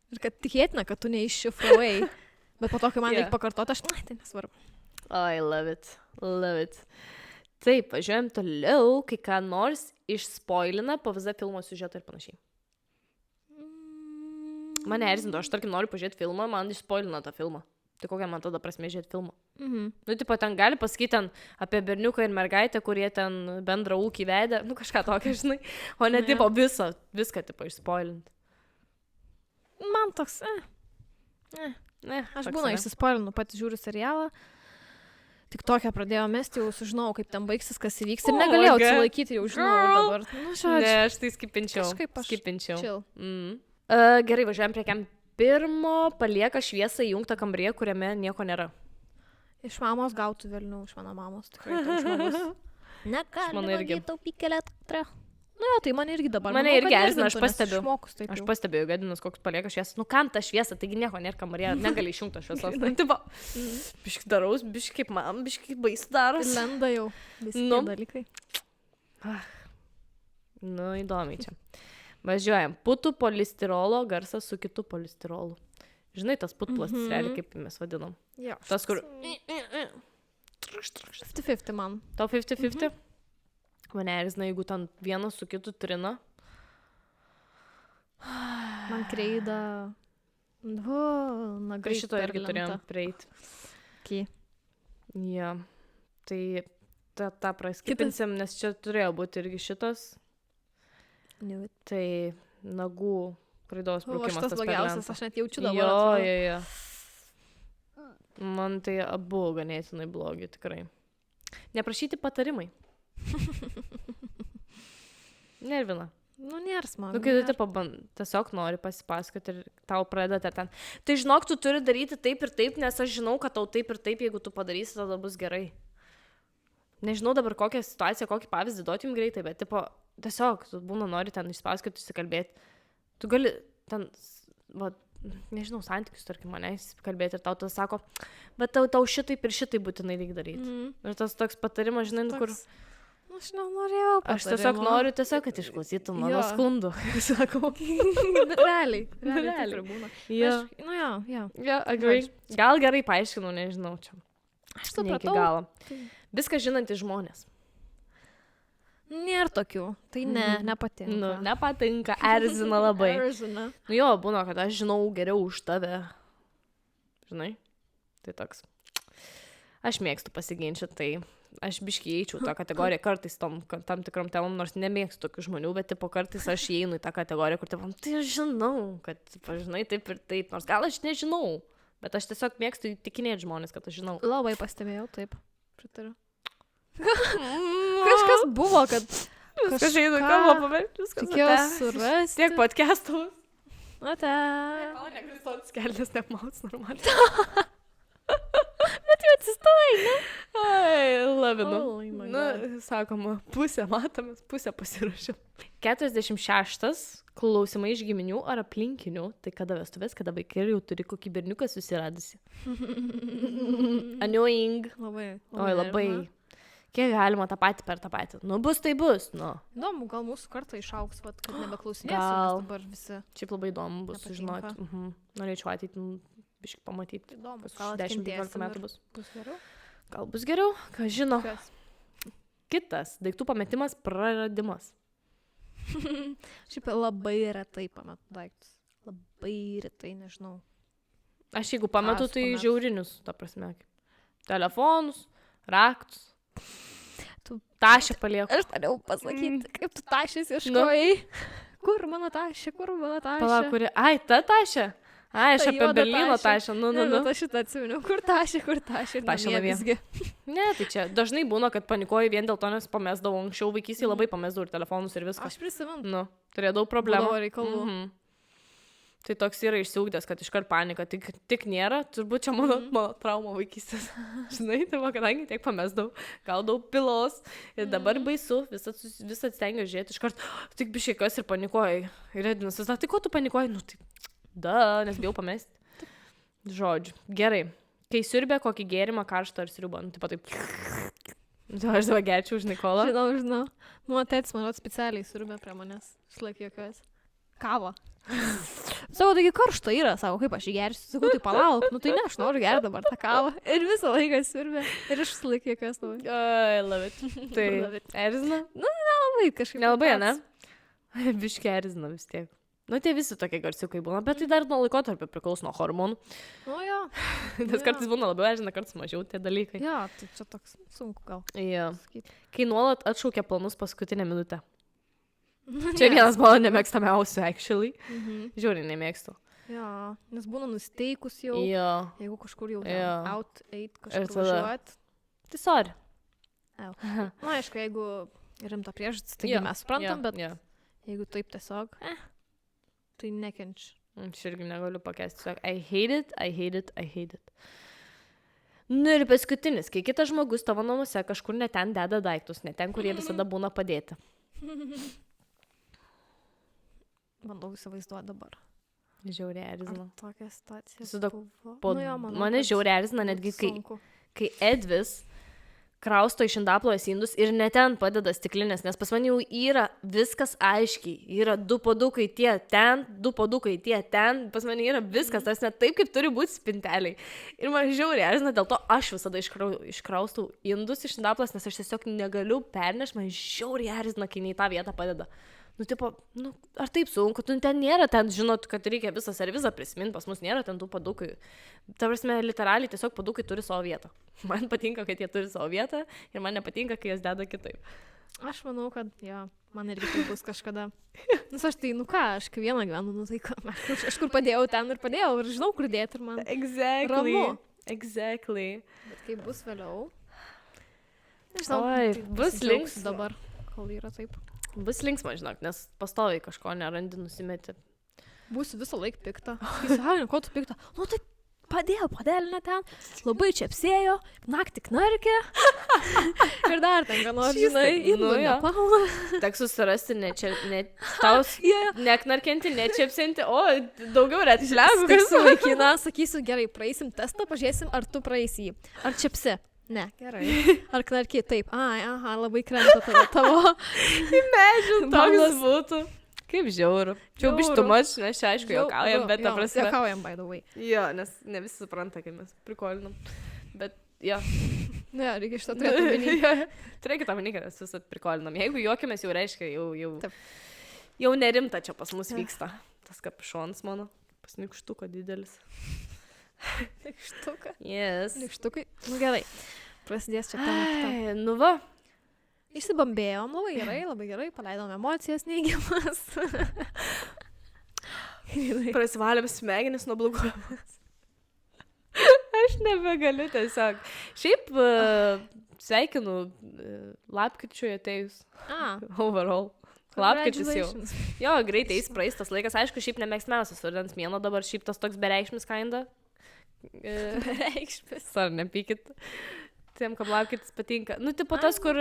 Ir kad tikėtina, kad tu neiššifruojai. Bet po to, kai man reikia pakartoti, aš... tai nesvarbu. I love it. Taip, važiuojam toliau, kai ką nors išspoilina PVZ filmo siužetą ir panašiai. Mane erzintų, aš tarkim noriu pažiūrėti filmą, man išspoilina tą filmą. Tai kokia man tada prasmė žiūrėti filmą? Nu, tipo, ten gali pasakyti ten apie berniuką ir mergaitę, kurie ten bendrą ūkį vedė, nu kažką tokio, žinai, o ne, tipo, viską, tipo, išspoilinti. Man toks, aš būna išsispoilinu, pati žiūriu serialą, tik tokią pradėjau mesti, jau sužinau, kaip ten baigsis, kas įvyks ir negalėjau atsilaikyti, jau žinau dabar. Nu, ne, aš tai skipinčiau. Chill. Gerai, važiuojam prie kem pirmo, palieka šviesą įjungtą kambaryje, kuriame nieko nėra. Iš mamos gautų velnių, iš mano mamos, tikrai toks žmogus. Negali taupyk elektrą. Nu jo, tai man irgi dabar. Mane irgi erzina, aš pastebiu. Aš pastebiu, Gadinas, koks palieka šviesą. Nu kam ta šviesa, taigi nieko nėra kambaryje, negali išjungti šviesos. Tipo, biški daraus, biški kaip man, biški baisu daros. Lenda jau visi dalykai. Nu, įdomiai čia. Važiuojam. Putų polistirolo garsas su kitu polistirolu. Žinai, tas putplastis, realiai, kaip mes vadinam. Jo. Tas, kur... 50-50 man. Tau 50-50? Mane erzina, jeigu ten vienas su kitu trina. Man kreida. Nagai. Prie šito irgi turėjom prieiti. Ja. Tai tą praskipinsim, nes čia turėjo būti irgi šitas. Tai nagų kraidos brukimas tas per lentą. Aš net jaučiu dabar. Jo. Man tai abu ganėtinai blogi, tikrai. Neprašyti patarimai. Nervina. Nu, nėra smagu. Nu, kai tu tiesiog nori pasipasakoti ir tau pradeda ten. Tai žinok, tu turi daryti taip ir taip, nes aš žinau, kad tau taip ir taip, jeigu tu padarysi, tada bus gerai. Nežinau dabar kokią situaciją, kokį pavyzdį duoti jums greitai, bet tipo, tiesiog, tu būna nori ten išpasakoti, išsikalbėti. Tu gali ten, va, nežinau, santykius, tarkim, mane kalbėti ir tau tas sako, bet tau šitaip ir šitaip būtinai reikia daryti. Ir tas toks patarimas, žinai, kur... Aš nenorėjau patarimo. Aš tiesiog noriu, kad išklausytum mano skundų. Sakau. Bet realiai būna. Jo, agree. Gal gerai paaiškinau, nežinau čia. Aš ne iki galo. Viską žinantys žmonės. Nėra tokių. Tai nepatinka. Nu, nepatinka, erzina labai. Erzina. Nu jo, būna, kad aš žinau geriau už tave. Žinai? Tai toks. Aš mėgstu pasiginčyti, tai aš biškai eičiau tą kategoriją kartais tam tikrom temom, nors nemėgstu tokių žmonių, bet tipo kartais aš įeinu į tą kategoriją, kur tevam, tai aš žinau, kad, žinai, taip ir taip, nors gal aš nežinau, bet aš tiesiog mėgstu įtikinėti žmonės, kad aš žinau. Labai pastebėjau, taip, pritariu. Kažkas buvo, kad... Kažkas žaidų kalbą paverčius, tikėjau surasti. Tiek podcastų. O te. Gal negaliu skeltis, neapmauts normaliai. Bet jau atsistojai, ne? Ai, lavinu. Oh my Na, God. sakoma, pusę matomės, pusę pasiruošiam. 46. Klausimai iš giminių ar aplinkinių. Tai kada vestuvės, kada vaikai ir jau turi kokį berniuką susiradusi. Annoying. Labai. Oi, labai. Kiek galima tą patį per tą patį. Nu, bus tai bus, nu. Įdomu, gal mūsų kartą išaugs, vat, kad nebeklausinėsiu, Gal. nes dabar visi Šiaip labai įdomu bus Nepatinka. sužinoti. Norėčiau ateiti, biškai pamatyti. įdomu. Pas Gal 10-15 metų bus. Bus geriau. Gal bus geriau, ką žino. Kas? Kitas, daiktų pametimas, praradimas. Šiaip labai retai pametu daiktus. Labai retai, nežinau. Aš jeigu pametu, Kas tai pametus? žiaurinius, ta prasme. Telefonus, raktus. Tu- Tašę palieku. Aš norėjau pasakyti, kaip tu tašės ieškojai. Kur mano tašė, kur mano tašė? Pala, kuri. Ai, ta tašė. Ai, aš Ta apie juoda Berlyno tašė. tašę. Nu. Bet aš šitą atsiminiau. Kur tašė, kur tašė. Tašė Namie namie. visgi. Ne, tai čia dažnai būna, kad panikuoju vien dėl to, nes pamesdavau anksčiau vaikystėje labai pamesdavau ir telefonus ir viską. Aš prisimenu. Nu, turėjau daug problemų. Būdavo reikalų. Tai toks yra išsiugdęs, kad iškart panika, tik nėra, turbūt čia mano trauma vaikystės. Žinai, tai va, kadangi tiek pamesdavau, gaudavau pilos ir dabar baisu, visą stengiu žiūrėti, iškart tik bišėkas ir panikuoju. Ir Edinas vis, tai ko tu panikuoji? Nu, tai nes bijau pamesti. Žodžiu, gerai. Kai siurbė kokį gėrimą, karštą ar sriubą, nu, taip pat taip. Aš dabar gerčiau už Nikolą. Žinau. Mano tėtis man specialiai surubė prie manęs. Šlaik jokios. Kava. Sako, taigi karšta yra, sako, kaip aš įgersiu. Sakau, tai palauk, nu tai ne, aš noriu gerti dabar tą kavą. Ir visą laiką siurbė. Ir aš šlaik jokios labai. Ai, lavit. Tai Love it. erzina? Labai kažkaip. Nelabai, pats. ne? Biškė erzina vis tiek. Nu, tie visi tokie garsiukai būna, bet tai dar nuo laikotarpio priklauso nuo hormonų. Nu jo. Nes kartais būna labiau erzina, kartais mažiau tie dalykai. Jo, tai čia toks sunku gal. Jo. Sakyti. Kai nuolat atšaukia planus paskutinę minutę. Čia vienas mano nemėgstamiausių, actually. Žiūrį, nemėgstu. Jo, nes būna nusteikus jau. Jo. Jeigu kažkur jau Jo. out, eit, Ir kažkur tada- važiuot. Tai sorry. Na, aišku, jeigu rimta priežastis, tai mes suprantam, bet Jo. jeigu taip tiesiog, tai nekenčiu. Aš irgi negaliu pakęsti. Tiesiog, I hate it, I hate it, I hate it. Nu ir paskutinis, kai kitas žmogus tavo namuose kažkur ne ten deda daiktus, ne ten, kurie visada būna padėti. Bandau įsivaizduoti dabar. Žiauriai erzina. Ar tokia situacija Visada buvo? Po- Nu jo, manau, Mane kad žiauriai erzina netgi, sunku. kai Edvis krausto iš indaplovės indus ir ne ten padeda stiklinės, nes pas mane jau yra viskas aiškiai. Yra 2 puodukai tie ten, 2 puodukai tie ten, pas mane yra viskas, tas net taip, kaip turi būti spinteliai. Ir man žiauriai erzina, dėl to aš visada iškraustau indus iš indaplovės, nes aš tiesiog negaliu pernešti, man žiauriai erzina, kai ne į tą vietą padeda. Nu, tipo, nu, ar taip sunku, tu ten nėra, ten žinot, kad reikia visą servizą prisiminti, pas mus nėra ten tų padukai. Ta prasme, literaliai tiesiog padukai turi savo vietą. Man patinka, kad jie turi savo vietą ir man nepatinka, kai jas deda kitaip. Aš manau, kad, jo, man irgi tai bus kažkada. Nes aš tai, nu ką, aš kai vieną gyvenu, nu tai ką, aš kur padėjau ten ir padėjau ir žinau, kur dėti ir man. Ramu. Exactly. Bet kai bus vėliau. Nežinau, Oi, tai bus pasidžiaugsiu links dabar, kol yra taip. Bus linksma, žinok, nes pastoviai kažko nerandi nusimeti. Būsiu visą laiką pikta. Sakai, ko tu pikta? Nu tai padėjau, padelinę ten, labai čia apsėjo, naktį knarkė. Ir dar ten, ką nors, žinai, Nu, jo. paula. Tek susirasti taus neknarkinti, nečiapsinti, o daugiau retflagų. Tik su vaikina, sakysiu, gerai, praeisim testą, pažiūrėsim, ar tu praeisi jį. Ar čiapsi? Ne, gerai. Ar knarkiai? Taip. Ai, aha, labai krenta tavo. Imagine, toks Balas. būtų. Kaip žiauru. Čia jau Žiauru. bištumač, nes čia aišku, juokaujam, bet ta prasme. Juokaujam, by the way. Jo, nes ne visi supranta, kaip mes prikolinam. Bet, jo. Ne, reikia šitą turėti omeny. Turėkit omeny, kad mes visą prikolinam. Jeigu juokimės, jau reiškia, Taip. jau nerimta čia pas mus vyksta. Tas kapišonas mano, pasnikštuko didelis. Nikštukai. Yes. Nikštukai. Nu gerai. Prasidės čia tema. Ai, nu va. Išsibambėjom labai gerai, paleidom emocijas neigiamas. Prasivalėm smegenis nuo blogos. Aš nebegaliu tiesiog. Šiaip sveikinu lapkričiui atėjus. Overall. Lapkritis jau. Congratulations. Jo, greitai eis praeis tas laikas. Aišku, šiaip nemėgstamiausias rudens mėnuo dabar, šiaip tas toks bereikšmis kinda. Bereikšmis. Ar nepykit. Tiem, kam lapkritis patinka. Nu, tipo tas, kur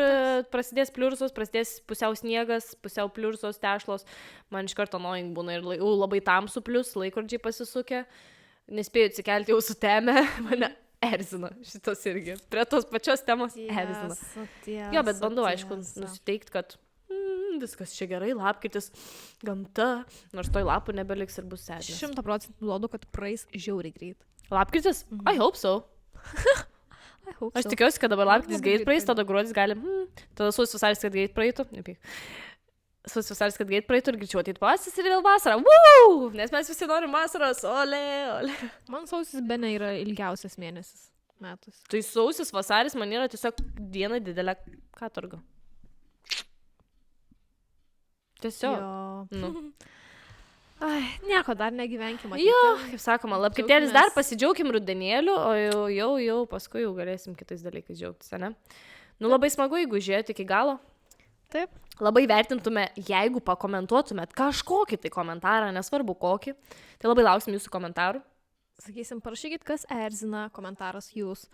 prasidės pliursos, prasidės pusiau sniegas, pusiau pliursos, tešlos. Man iš karto annoying būna ir labai tamsu plius, laikrodžiai pasisukę. Nespėjau atsikelti jau su teme, mane erzina šitas irgi. Prie tos pačios temos erzina. Jo, bet bandau, aišku, nusiteikti, kad viskas čia gerai, lapkritis, gamta, nors toj lapų nebeliks ir bus sėdės. 100% duodu, kad praeis žiauriai greit. Lapkritis? I hope so. Aš tikiuosi, kad dabar lapkritis greit praeis, tada gruodis galim, tada sausio vasaris, kad greit praeitų. Sausio vasaris, kad greit praeitų ir greičiau ateit pavasaris ir vėl vasara. Woo! Nes mes visi norim vasaros. Ole, ole. Man sausis bene yra ilgiausias mėnesis metus. Tai sausis vasaris man yra tiesiog viena didelė katorga. Tiesiog. Nu. Ai, nieko dar negyvenkim. Jo, kaip sakoma, lapkritėlis dar pasidžiaugim rudenėliu, o jau paskui jau galėsim kitais dalykais džiaugtis, ne? Nu, labai smagu, jeigu žiūrėjote iki galo. Taip. Labai vertintume, jeigu pakomentuotumėt kažkokį tai komentarą, nesvarbu kokį. Tai labai lauksim jūsų komentarų. Sakysim, parašykit, kas erzina, komentaras jūs.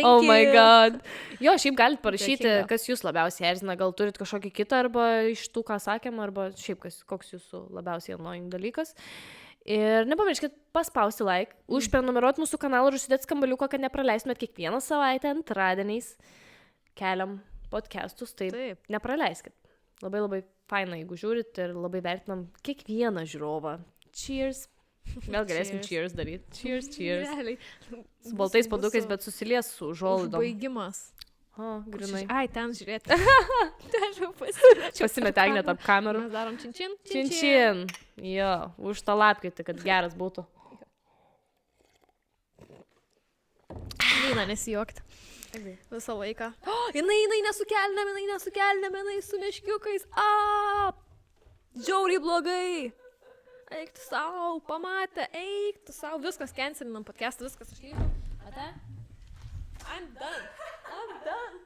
Oh my god. Jo, šiaip galit parašyti, Dėkinga. kas jūs labiausiai erzina. Gal turit kažkokį kitą arba iš tų, ką sakėm, arba šiaip koks jūsų labiausiai annoying dalykas. Ir nepamirškit paspausti like, užprenumeruoti mūsų kanalą ir užsidėti skambaliuką, kad nepraleistumėt kiekvieną savaitę antradieniais keliam podcastus, tai Taip. nepraleiskit. Labai labai faina, jeigu žiūrit ir labai vertinam kiekvieną žiūrovą. Cheers. Vėl galėsim cheers daryti. Cheers. Realiai. Su baltais padukais, bet susilies su užuolaidom. Baigimas. O, grinai. Ai, ten žiūrėti. Ten jau pasimečiau. Pasimetė Agnė tarp kamerų. Mes darom čin-čin. Čin. Jo, už tą lapkritį, kad geras būtų. Neina nesijuokti. Visą laiką. Jinai nesukelnėm, jinai su meškiukais. Žiauriai blogai. Eik tu sau, pamatė, eik tu sau. Viskas cancelinam podcastą, viskas aš lygiu. Ate? I'm done.